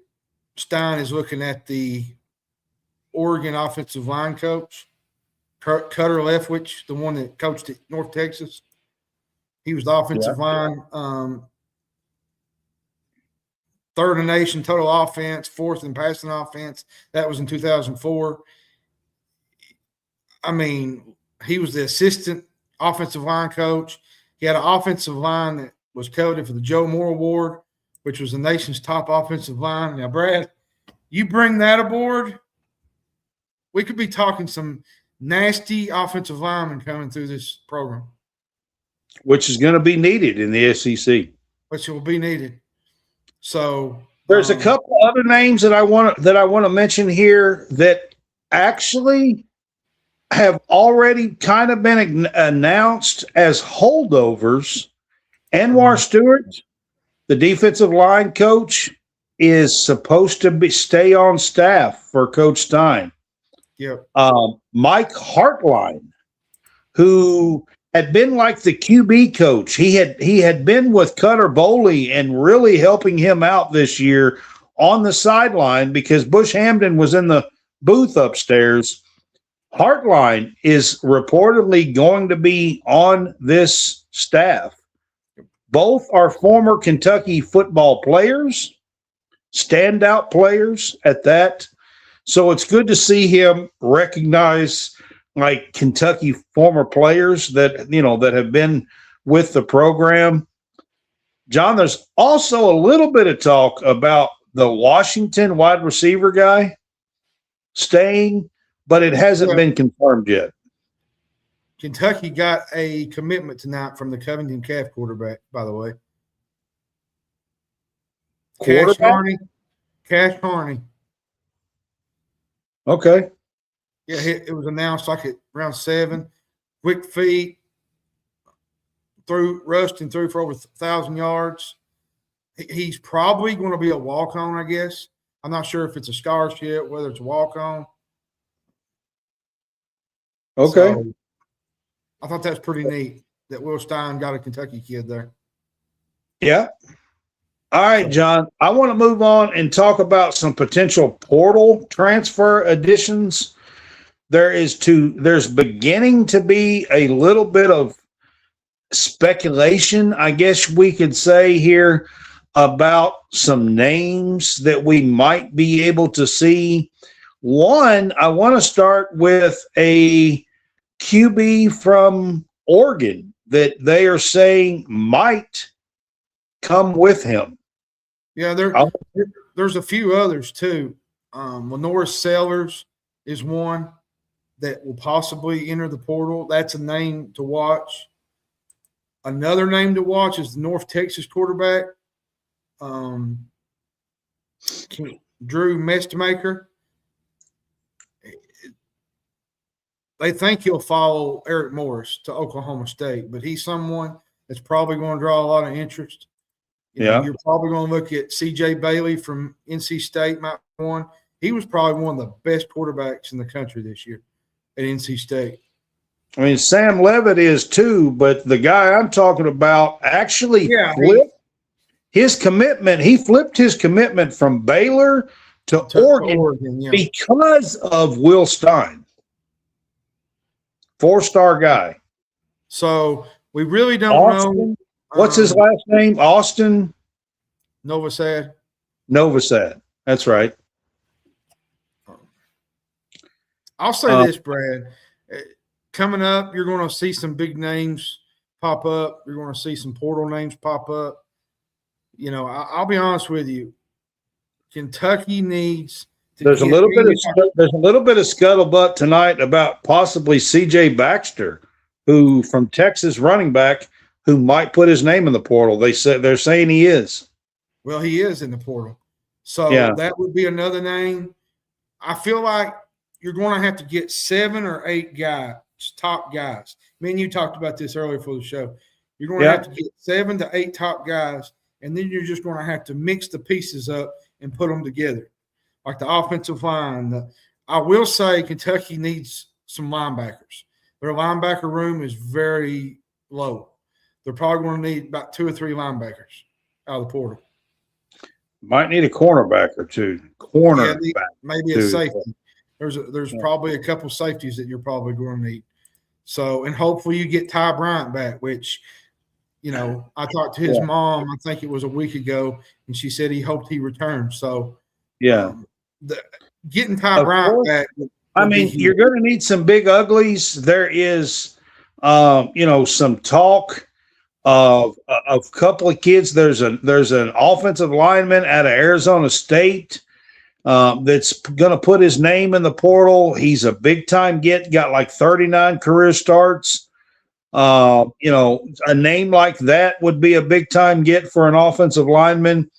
Stein is looking at the Oregon offensive line coach, Cutter Leftwich, the one that coached at North Texas. He was the offensive line, third in the nation total offense, fourth in passing offense. That was in 2004. I mean, he was the assistant offensive line coach. He had an offensive line that was coveted for the Joe Moore Award, which was the nation's top offensive line. Now, Brad, you bring that aboard, we could be talking some nasty offensive linemen coming through this program. Which is going to be needed in the SEC. Which will be needed. So there's a couple other names that I want to mention here that actually have already kind of been announced as holdovers. Anwar Stewart, the defensive line coach, is supposed to stay on staff for Coach Stein. Yep. Mike Hartline, who had been like the QB coach. He had been with Cutter Boley and really helping him out this year on the sideline because Bush Hamden was in the booth upstairs. Hartline is reportedly going to be on this staff. Both are former Kentucky football players, standout players at that. So it's good to see him recognize like Kentucky former players that, that have been with the program. John, there's also a little bit of talk about the Washington wide receiver guy staying, but it hasn't been confirmed yet. Kentucky got a commitment tonight from the Covington Calf quarterback, by the way. Cash Harney. Okay. Yeah, it was announced like at around 7. Quick feet, threw for over 1,000 yards. He's probably going to be a walk-on, I guess. I'm not sure if it's a scholarship, whether it's a walk-on. Okay. So, I thought that's pretty neat that Will Stein got a Kentucky kid there. Yeah. All right, John. I want to move on and talk about some potential portal transfer additions. There's beginning to be a little bit of speculation, I guess we could say here, about some names that we might be able to see. One, I want to start with a QB from Oregon that they are saying might come with him. Yeah, there's a few others too. Norris Sellers is one that will possibly enter the portal. That's a name to watch. Another name to watch is the North Texas quarterback, Drew Mestmaker. They think he'll follow Eric Morris to Oklahoma State, but he's someone that's probably going to draw a lot of interest. You're probably going to look at C.J. Bailey from NC State, might be one. He was probably one of the best quarterbacks in the country this year at NC State. I mean, Sam Levitt is too, but the guy I'm talking about actually flipped his commitment. He flipped his commitment from Baylor to Oregon because of Will Stein. 4-star guy. So we really don't know. What's his last name? Austin Novosad. That's right. I'll say this, Brad. Coming up, you're going to see some big names pop up. You're going to see some portal names pop up. You know, I'll be honest with you. Kentucky needs to There's a little bit of scuttlebutt tonight about possibly C.J. Baxter, who from Texas running back, who might put his name in the portal. They're saying he is. Well, he is in the portal, so that would be another name. I feel like you're going to have to get 7 or 8 guys, top guys. Me and you talked about this earlier for the show. You're going to have to get 7 to 8 top guys, and then you're just going to have to mix the pieces up and put them together, like the offensive line. I will say Kentucky needs some linebackers. Their linebacker room is very low. They're probably going to need about 2 or 3 linebackers out of the portal. Might need a cornerback or two. Maybe a safety. There's probably a couple safeties that you're probably going to need. So, and hopefully you get Ty Bryant back, which, you know, I talked to his mom, I think it was a week ago, and she said he hoped he returned. So, getting Ty Bryant back. I mean, you're going to need some big uglies. There is, some talk of a couple of kids. There's an offensive lineman out of Arizona State that's going to put his name in the portal. He's a big time got like 39 career starts. A name like that would be a big time get for an offensive lineman.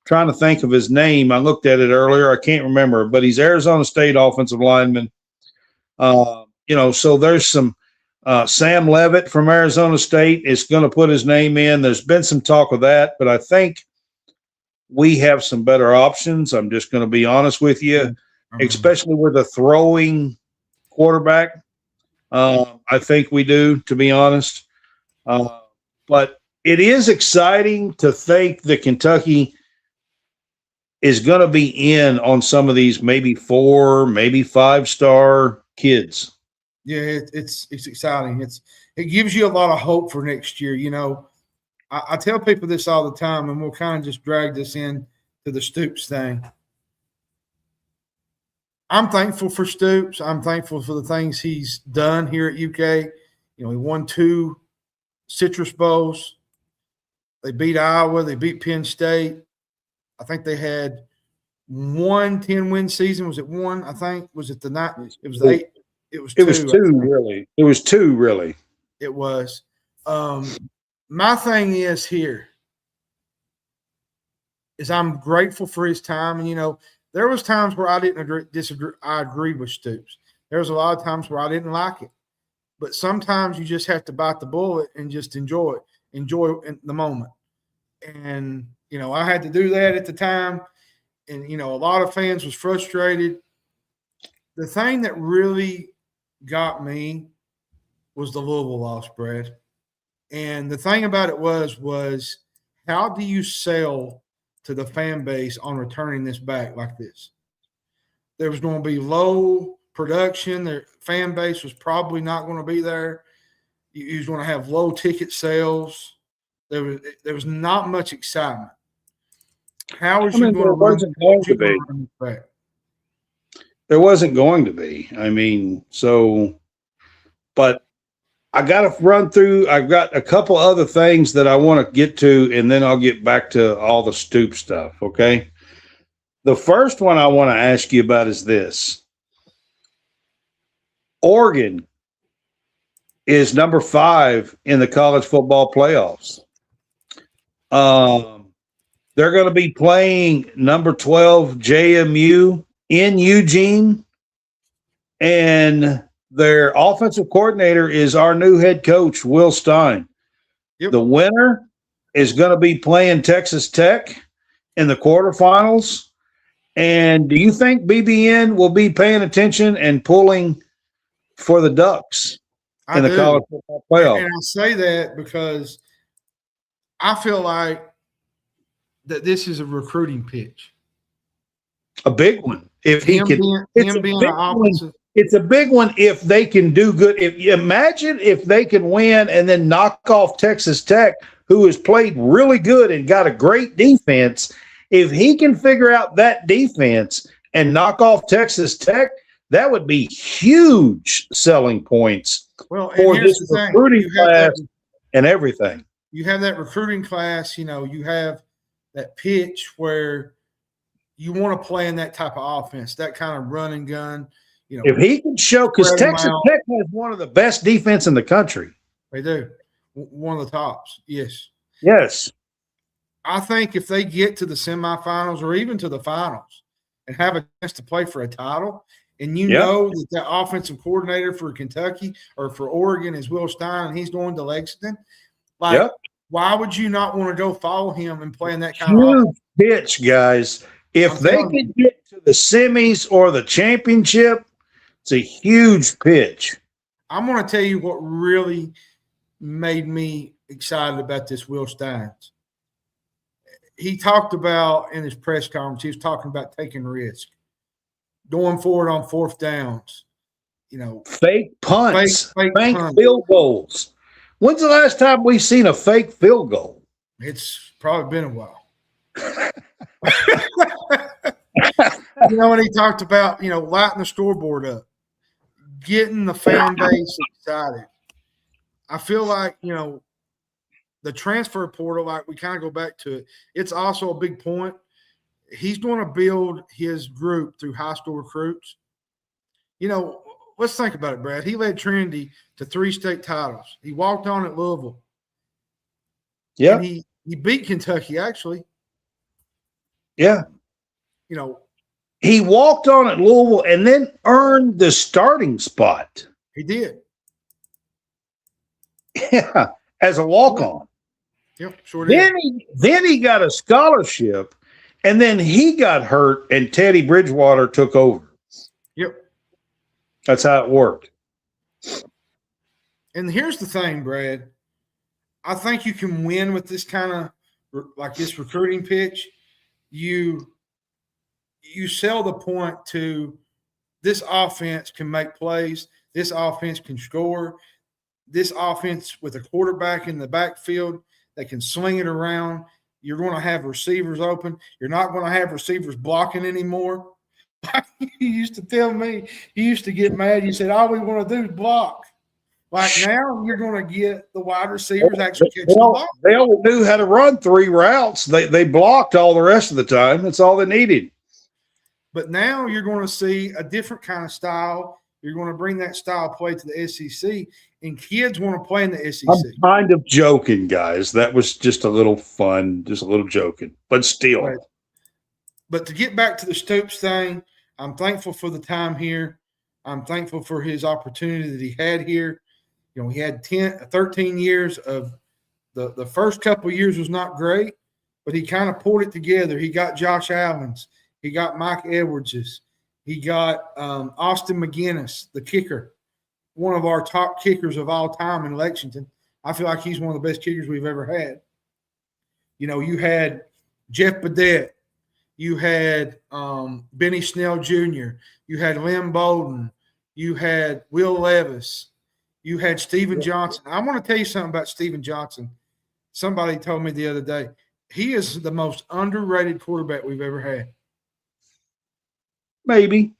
Trying to think of his name. I looked at it earlier. I can't remember, but he's Arizona State offensive lineman. So there's some Sam Levitt from Arizona State is going to put his name in. There's been some talk of that, but I think we have some better options. I'm just going to be honest with you, especially with a throwing quarterback. I think we do, to be honest. But it is exciting to think that Kentucky is going to be in on some of these maybe 4, maybe 5-star kids. Yeah, it's exciting. It gives you a lot of hope for next year. You know, I tell people this all the time, and we'll kind of just drag this in to the Stoops thing. I'm thankful for Stoops. I'm thankful for the things he's done here at UK. You know, he won 2 Citrus Bowls. They beat Iowa. They beat Penn State. I think they had 1 10-win season. Was it 1? I think. Was it the 9? It was the 8. It was 2. It was 2, really. It was 2, really. It was. My thing is here is I'm grateful for his time. And, you know, there was times where I didn't disagree. I agreed with Stoops. There was a lot of times where I didn't like it. But sometimes you just have to bite the bullet and just enjoy it. Enjoy the moment. And, you know, I had to do that at the time. And, you know, a lot of fans was frustrated. The thing that really got me was the Louisville loss, Brad. And the thing about it was how do you sell to the fan base on returning this back like this? There was going to be low production. Their fan base was probably not going to be there. You was going to have low ticket sales. There was not much excitement. How was you going to run this back? There wasn't going to be. I mean, but I got to run through. I've got a couple other things that I want to get to, and then I'll get back to all the Stoop stuff, okay? The first one I want to ask you about is this. Oregon is number 5 in the college football playoffs. They're going to be playing number 12 JMU in Eugene, and their offensive coordinator is our new head coach, Will Stein. Yep. The winner is going to be playing Texas Tech in the quarterfinals. And do you think BBN will be paying attention and pulling for the Ducks in the college football playoff? And I say that because I feel like that this is a recruiting pitch. A big one. If he can, it's a big one if they can do good. Imagine if they can win and then knock off Texas Tech, who has played really good and got a great defense. If he can figure out that defense and knock off Texas Tech, that would be huge selling points for this recruiting class and everything. You have that recruiting class, you have that pitch where you want to play in that type of offense, that kind of run and gun. If he can show, because Texas Tech has one of the best defense in the country. They do. One of the tops, yes. Yes. I think if they get to the semifinals or even to the finals and have a chance to play for a title, and know that the offensive coordinator for Kentucky or for Oregon is Will Stein, and he's going to Lexington, why would you not want to go follow him and play in that kind of offense? Pitch, guys. If they can get to the semis or the championship, it's a huge pitch. I'm going to tell you what really made me excited about this Will Stein. He talked about in his press conference, he was talking about taking risk, going forward on fourth downs, fake punts, fake punts. Field goals. When's the last time we've seen a fake field goal? It's probably been a while. And he talked about, lighting the scoreboard up, getting the fan base excited. I feel like, the transfer portal, like we kind of go back to it, it's also a big point. He's going to build his group through high school recruits. Let's think about it, Brad. He led Trinity to 3 state titles. He walked on at Louisville. Yeah. He beat Kentucky, actually. Yeah. He walked on at Louisville and then earned the starting spot. He did. Yeah, as a walk-on. Yep, sure did. Then he got a scholarship, and then he got hurt, and Teddy Bridgewater took over. Yep. That's how it worked. And here's the thing, Brad. I think you can win with this kind of like this recruiting pitch. You sell the point to this offense can make plays. This offense can score. This offense with a quarterback in the backfield that can sling it around. You're going to have receivers open. You're not going to have receivers blocking anymore. You used to tell me, you used to get mad. You said, all we want to do is block. Like now, you're going to get the wide receivers actually catching the ball. They only knew how to run 3 routes. They blocked all the rest of the time. That's all they needed. But now you're going to see a different kind of style. You're going to bring that style play to the SEC, and kids want to play in the SEC. I'm kind of joking, guys. That was just a little fun, just a little joking, but still. Right. But to get back to the Stoops thing, I'm thankful for the time here. I'm thankful for his opportunity that he had here. He had 13 years of the first couple of years was not great, but he kind of pulled it together. He got Josh Allen's. He got Mike Edwards's. He got Austin McGinnis, the kicker, one of our top kickers of all time in Lexington. I feel like he's one of the best kickers we've ever had. You had Jeff Badette. You had Benny Snell Jr. You had Lynn Bolden. You had Will Levis. You had Steven Johnson. I want to tell you something about Steven Johnson. Somebody told me the other day, he is the most underrated quarterback we've ever had. Maybe.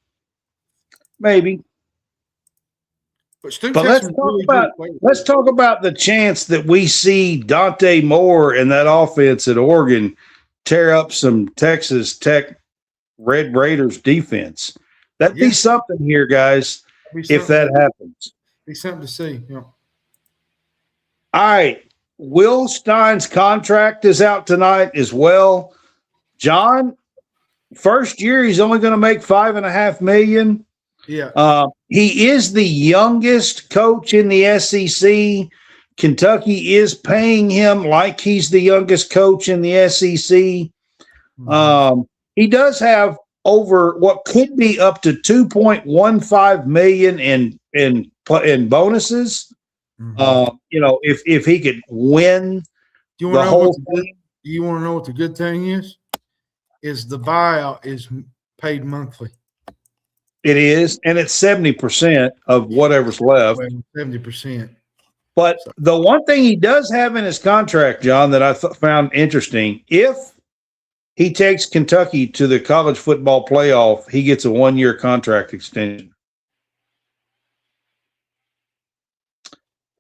But let's talk about the chance that we see Dante Moore and that offense at Oregon tear up some Texas Tech Red Raiders defense. That'd be something here, guys, if that happens. Be something to see. All right. Will Stein's contract is out tonight as well. John, first year he's only going to make $5.5 million. Yeah. He is the youngest coach in the SEC. Kentucky is paying him like he's the youngest coach in the SEC. He does have over what could be up to $2.15 million in bonuses. If he could win the whole thing. You want to know what the good thing is? Is the buyout is paid monthly. It is, and it's 70% of whatever's left. 70%. But the one thing he does have in his contract, John, that I found interesting, if he takes Kentucky to the college football playoff, he gets a 1-year contract extension.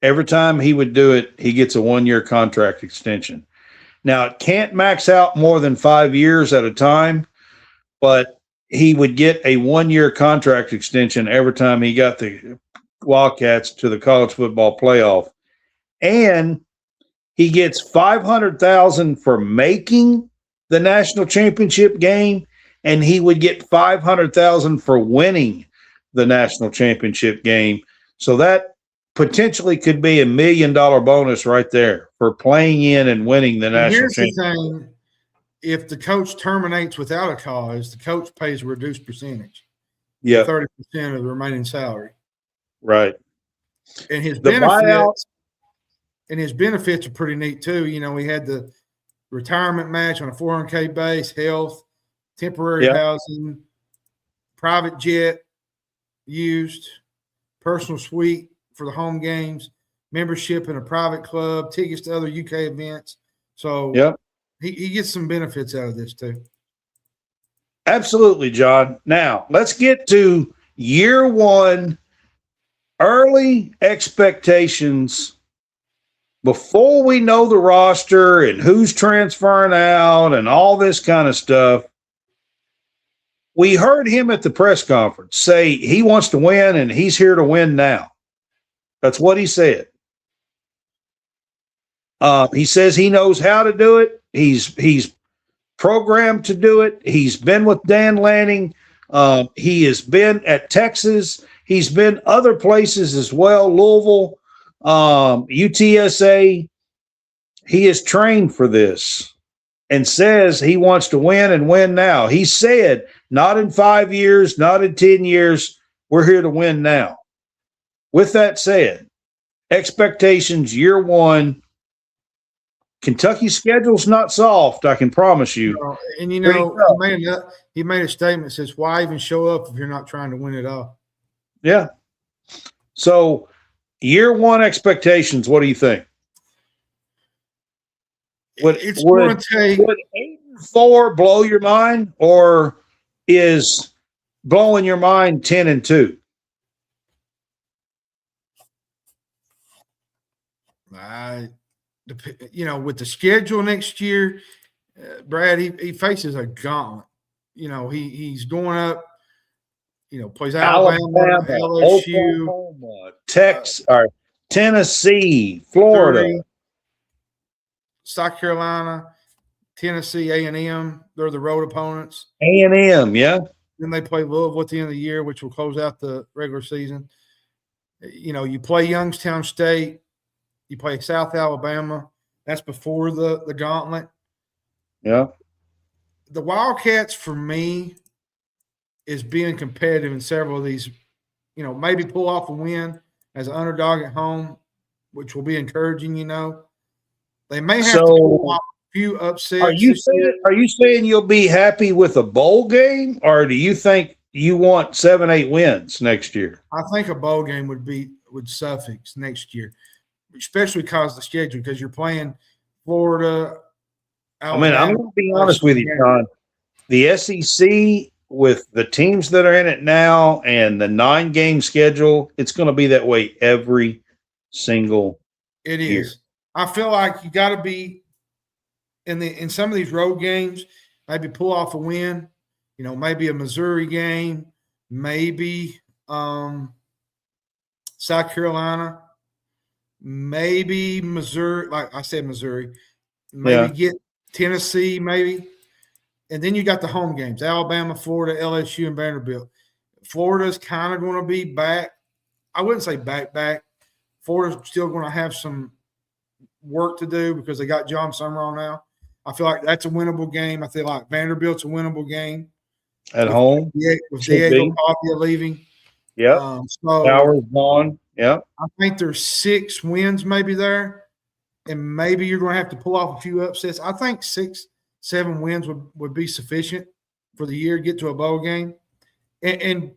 Every time he would do it, he gets a 1-year contract extension. Now, it can't max out more than 5 years at a time, but he would get a 1-year contract extension every time he got the Wildcats to the college football playoff. And he gets $500,000 for making the national championship game, and he would get $500,000 for winning the national championship game. So that potentially could be $1 million bonus right there for playing in and winning the national championship. Here's the thing. If the coach terminates without a cause, the coach pays a reduced percentage. Yeah. 30% of the remaining salary. Right. And his buyout. And his benefits are pretty neat too. You know, we had the retirement match on a 401k base, health, temporary housing, private jet used, personal suite for the home games, membership in a private club, tickets to other UK events. So he gets some benefits out of this too. Absolutely, John. Now, let's get to year one, early expectations before we know the roster and who's transferring out and all this kind of stuff. We heard him at the press conference say he wants to win and he's here to win now. That's what he said. He says he knows how to do it. He's programmed to do it. He's been with Dan Lanning. He has been at Texas. He's been other places as well, Louisville, UTSA. He is trained for this and says he wants to win and win now. He said, not in 5 years, not in 10 years. We're here to win now. With that said, expectations year one. Kentucky's schedule's not soft, I can promise you. And, you know, he made a statement that says, why even show up if you're not trying to win it all? Yeah. So, year one expectations, what do you think? Would 8-4 blow your mind, or is blowing your mind 10-2? With the schedule next year, Brad, he faces a gauntlet. You know, he's going up. You know, plays Alabama, LSU, Oklahoma, Texas, or Tennessee, Florida, South Carolina, Tennessee, A&M. They're the road opponents. A&M, yeah. Then they play Louisville at the end of the year, which will close out the regular season. You know, you play Youngstown State. You play South Alabama. That's before the gauntlet. Yeah. The Wildcats, for me, is being competitive in several of these, you know, maybe pull off a win as an underdog at home, which will be encouraging, you know. They may have to pull off a few upsets. Are you saying you'll be happy with a bowl game, or do you think you want 7-8 wins next year? I think a bowl game would suffix next year, especially because of the schedule, because you're playing Florida, Alabama. I'm going to be honest with you, John. The SEC, with the teams that are in it now and the 9-game schedule, it's going to be that way every single year. It is. I feel like you got to be in some of these road games, maybe pull off a win. You know, maybe a Missouri game, maybe South Carolina, maybe Missouri. Like I said, Missouri. Maybe get Tennessee, maybe. And then you got the home games, Alabama, Florida, LSU, and Vanderbilt. Florida's kind of going to be back. I wouldn't say back. Florida's still going to have some work to do because they got John Summerall now. I feel like that's a winnable game. I feel like Vanderbilt's a winnable game. At home? With Diego Pavia leaving. Yeah. So Power's gone. Yeah. I think there's 6 wins maybe there, and maybe you're going to have to pull off a few upsets. I think 6-7 wins would be sufficient for the year to get to a bowl game. And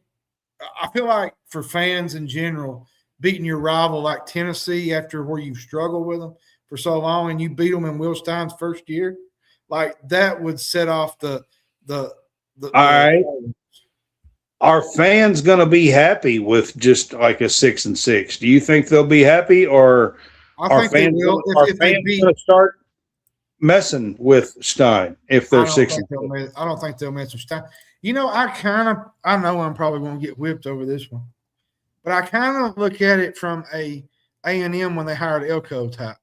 I feel like for fans in general, beating your rival like Tennessee after where you've struggled with them for so long and you beat them in Will Stein's first year, like that would set off the all right. Are fans going to be happy with just like a 6-6? Do you think they'll be happy, or I think they will if they beat. Going to start messing with Stein if they're 6-6? I don't think they'll mess with Stein. You know, I know I'm probably going to get whipped over this one, but I kind of look at it from A&M when they hired Elko type.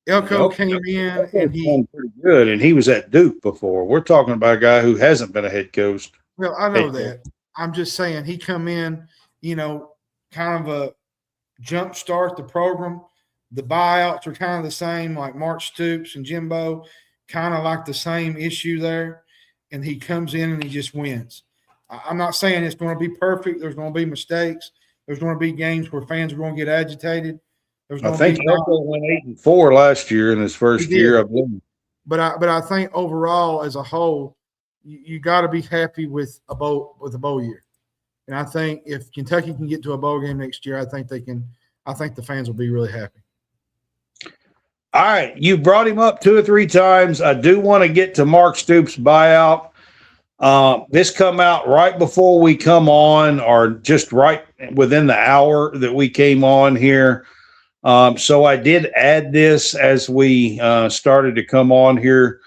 Elko came in and he pretty good, and he was at Duke before. We're talking about a guy who hasn't been a head coach. Well, I know that. I'm just saying he come in, you know, kind of a jump start the program. The buyouts are kind of the same, like Mark Stoops and Jimbo, kind of like the same issue there. And he comes in and he just wins. I'm not saying it's going to be perfect. There's going to be mistakes. There's going to be games where fans are going to get agitated. I think Elko went 8-4 last year in his first year, I believe. But I think overall, as a whole, you got to be happy with a bowl year. And I think if Kentucky can get to a bowl game next year, I think they can. I think the fans will be really happy. All right, you brought him up 2 or 3 times. I do want to get to Mark Stoops' buyout. This come out right before we come on, or just right within the hour that we came on here. So I did add this as we started to come on here.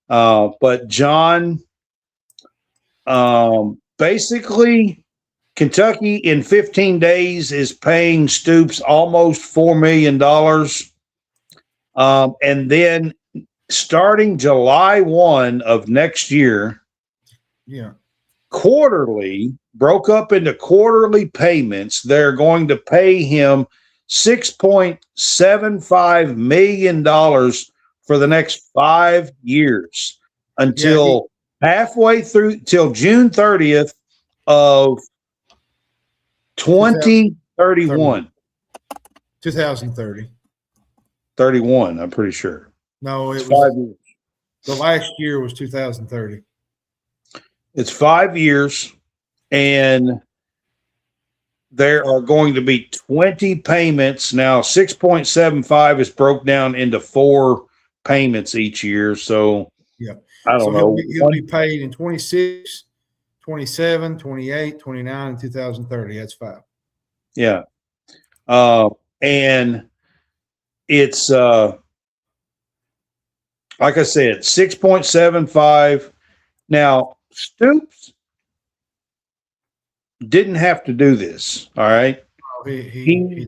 But John, basically, Kentucky in 15 days is paying Stoops almost $4 million. And then starting July 1 of next year, quarterly, broke up into quarterly payments, they're going to pay him $6.75 million for the next 5 years until halfway through, till June 30th of 2031. 2030. 31, I'm pretty sure. No, it was 5 years. The last year was 2030. It's 5 years, and there are going to be 20 payments. Now, 6.75 is broke down into 4 payments each year. So, I don't know. He'll be paid in 26, 27, 28, 29, and 2030. That's 5. Yeah. And it's, like I said, 6.75. Now, Stoops didn't have to do this. All right. He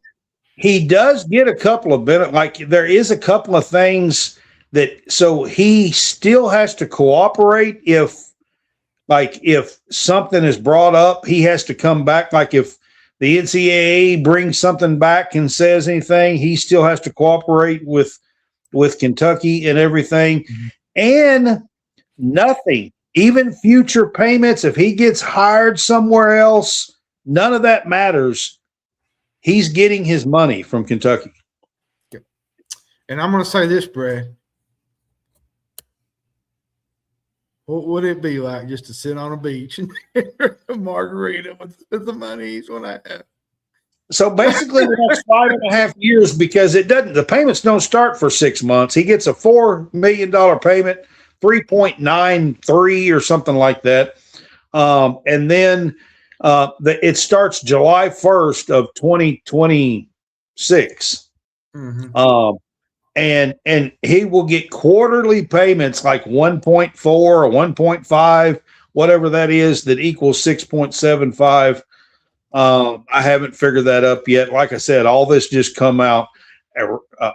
does get a couple of benefits. Like, there is a couple of things that, so he still has to cooperate if something is brought up, he has to come back. Like, if the NCAA brings something back and says anything, he still has to cooperate with Kentucky and everything. Mm-hmm. And nothing, even future payments, if he gets hired somewhere else, none of that matters. He's getting his money from Kentucky. And I'm going to say this, Brad. What would it be like just to sit on a beach and drink a margarita with the money he's going to have? So basically, the next 5.5 years, because the payments don't start for 6 months. He gets a $4 million payment, 3.93 or something like that. And then it starts July 1st of 2026. Mm-hmm. And he will get quarterly payments like 1.4 or 1.5, whatever that is, that equals 6.75. I haven't figured that up yet. Like I said, all this just come out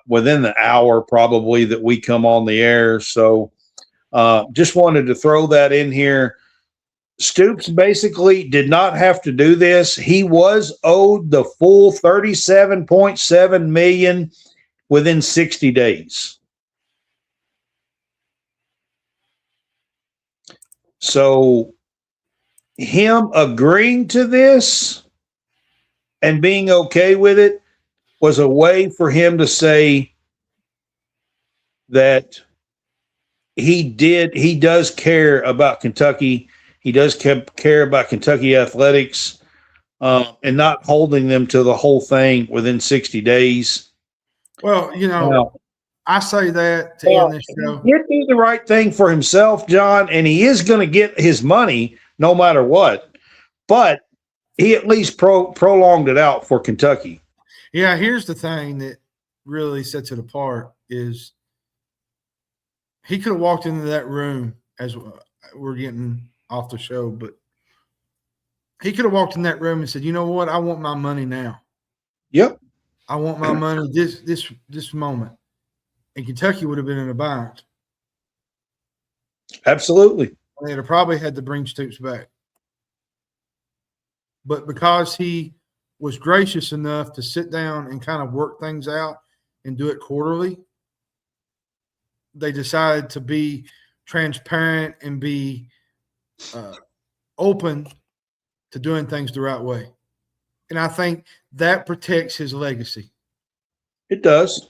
within the hour probably that we come on the air. So just wanted to throw that in here. Stoops basically did not have to do this. He was owed the full $37.7 million within 60 days. So him agreeing to this and being okay with it was a way for him to say that he does care about Kentucky. He does care about Kentucky athletics, and not holding them to the whole thing within 60 days. Well, I say that to end this show. He did do the right thing for himself, John, and he is going to get his money no matter what. But he at least prolonged it out for Kentucky. Yeah, here's the thing that really sets it apart is he could have walked into that room as we're getting off the show, but he could have walked in that room and said, "You know what? I want my money now. Yep. I want my money this moment." And Kentucky would have been in a bind. Absolutely. They'd have probably had to bring Stoops back. But because he was gracious enough to sit down and kind of work things out and do it quarterly, they decided to be transparent and be open to doing things the right way. And I think that protects his legacy. It does.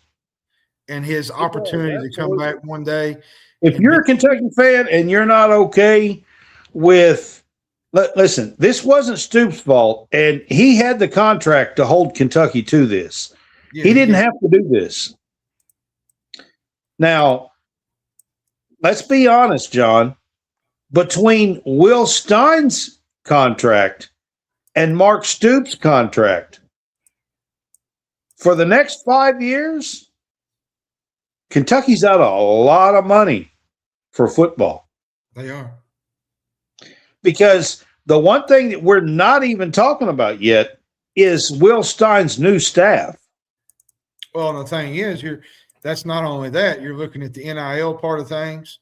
And his opportunity to come back one day. If you're a Kentucky fan and you're not okay with – listen, this wasn't Stoops' fault, and he had the contract to hold Kentucky to this. Yeah, he didn't have to do this. Now, let's be honest, John. Between Will Stein's contract and Mark Stoops' contract, for the next 5 years, Kentucky's out a lot of money for football. They are. Because the one thing that we're not even talking about yet is Will Stein's new staff. Well, the thing is, that's not only that. You're looking at the NIL part of things.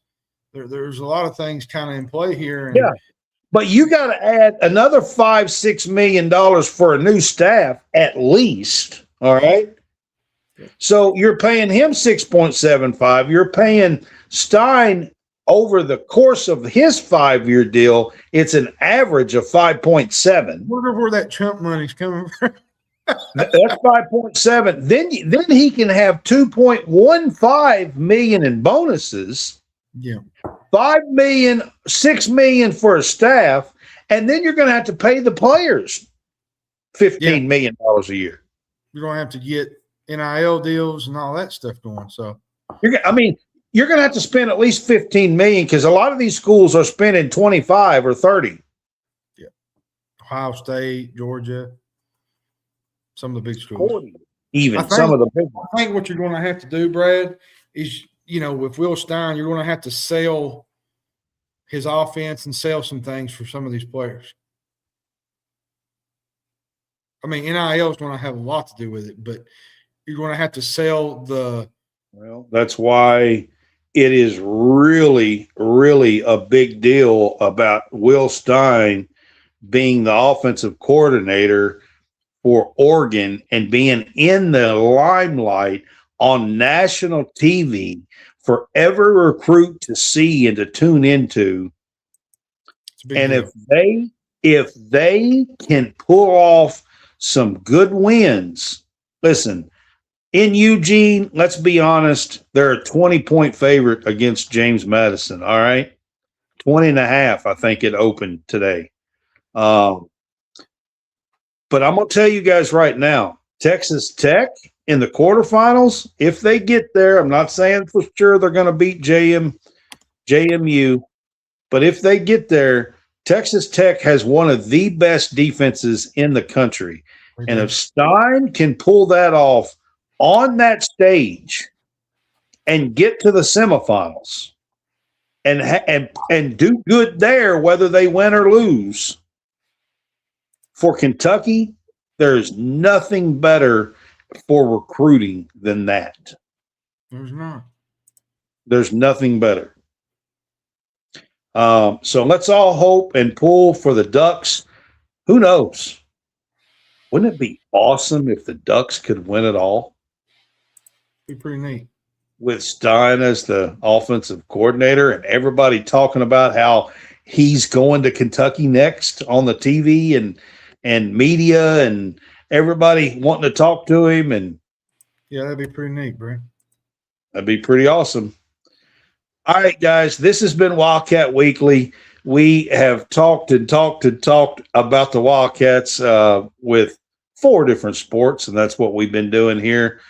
There's a lot of things kind of in play here. And yeah, but you got to add another $5-6 million for a new staff at least. All right. So you're paying him 6.75. You're paying Stein over the course of his 5-year deal. It's an average of 5.7. Wonder where that chump money's coming from. That's 5.7. Then he can have 2.15 million in bonuses. Yeah. 5 million, 6 million for a staff, and then you're going to have to pay the players $15 million a year. You're going to have to get NIL deals and all that stuff going. So, you're going to have to spend at least $15 million because a lot of these schools are spending 25 or 30. Yeah, Ohio State, Georgia, some of the big schools. 40, even some of the big ones. I think what you're going to have to do, Brad, is with Will Stein, you're going to have to sell his offense and sell some things for some of these players. NIL is going to have a lot to do with it, but you're going to have to sell the – Well, that's why it is really, really a big deal about Will Stein being the offensive coordinator for Oregon and being in the limelight on national TV for every recruit to see and to tune into. And deal. if they can pull off some good wins, listen, in Eugene, let's be honest, they're a 20-point favorite against James Madison, all right? 20.5, I think it opened today. But I'm going to tell you guys right now, Texas Tech in the quarterfinals, if they get there, I'm not saying for sure they're going to beat JMU, but if they get there, Texas Tech has one of the best defenses in the country. And if Stein can pull that off on that stage and get to the semifinals and do good there, whether they win or lose, for Kentucky, there's nothing better for recruiting than that. There's not. There's nothing better. So let's all hope and pull for the Ducks. Who knows? Wouldn't it be awesome if the Ducks could win it all? Be pretty neat. With Stein as the offensive coordinator and everybody talking about how he's going to Kentucky next on the TV and media and everybody wanting to talk to him. And yeah, that'd be pretty neat, bro. That'd be pretty awesome. All right, guys, this has been Wildcat Weekly. We have talked about the Wildcats with 4 different sports, and that's what we've been doing here.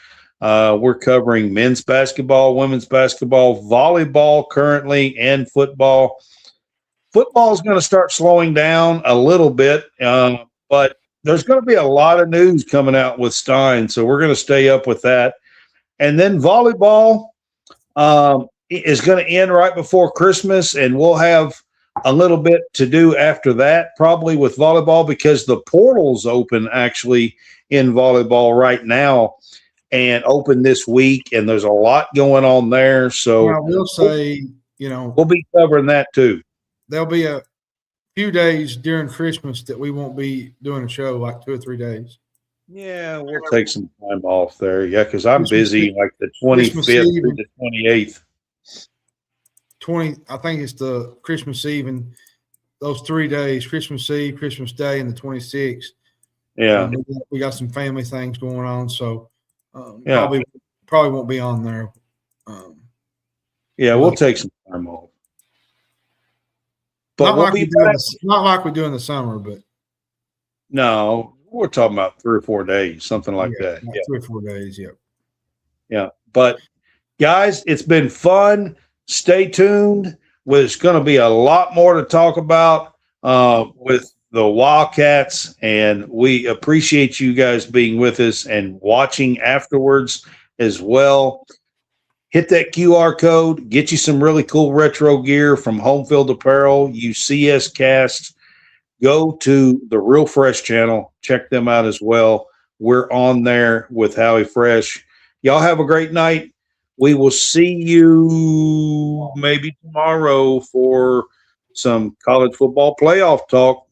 We're covering men's basketball, women's basketball, volleyball currently, and football. Football is going to start slowing down a little bit, but there's going to be a lot of news coming out with Stein, so we're going to stay up with that. And then volleyball is going to end right before Christmas, and we'll have a little bit to do after that, probably with volleyball, because the portal's open actually in volleyball right now and open this week, and there's a lot going on there. So I will say, we'll be covering that too. There'll be a few days during Christmas that we won't be doing a show, like 2 or 3 days. Yeah, we'll take some time off there. Yeah, because I'm busy like the 25th through the 28th. I think it's the Christmas Eve and those 3 days, Christmas Eve, Christmas Day, and the 26th. Yeah. We got some family things going on, so probably won't be on there. We'll take some time off. But not like we do in the summer, but no, we're talking about 3 or 4 days, something like that. Like 3 or 4 days, Yeah. But guys, it's been fun. Stay tuned. There's going to be a lot more to talk about with the Wildcats, and we appreciate you guys being with us and watching afterwards as well. Hit that QR code, get you some really cool retro gear from Home Field Apparel, use SportsCast. Go to the Real Fresh channel, check them out as well. We're on there with Howie Fresh. Y'all have a great night. We will see you maybe tomorrow for some college football playoff talk.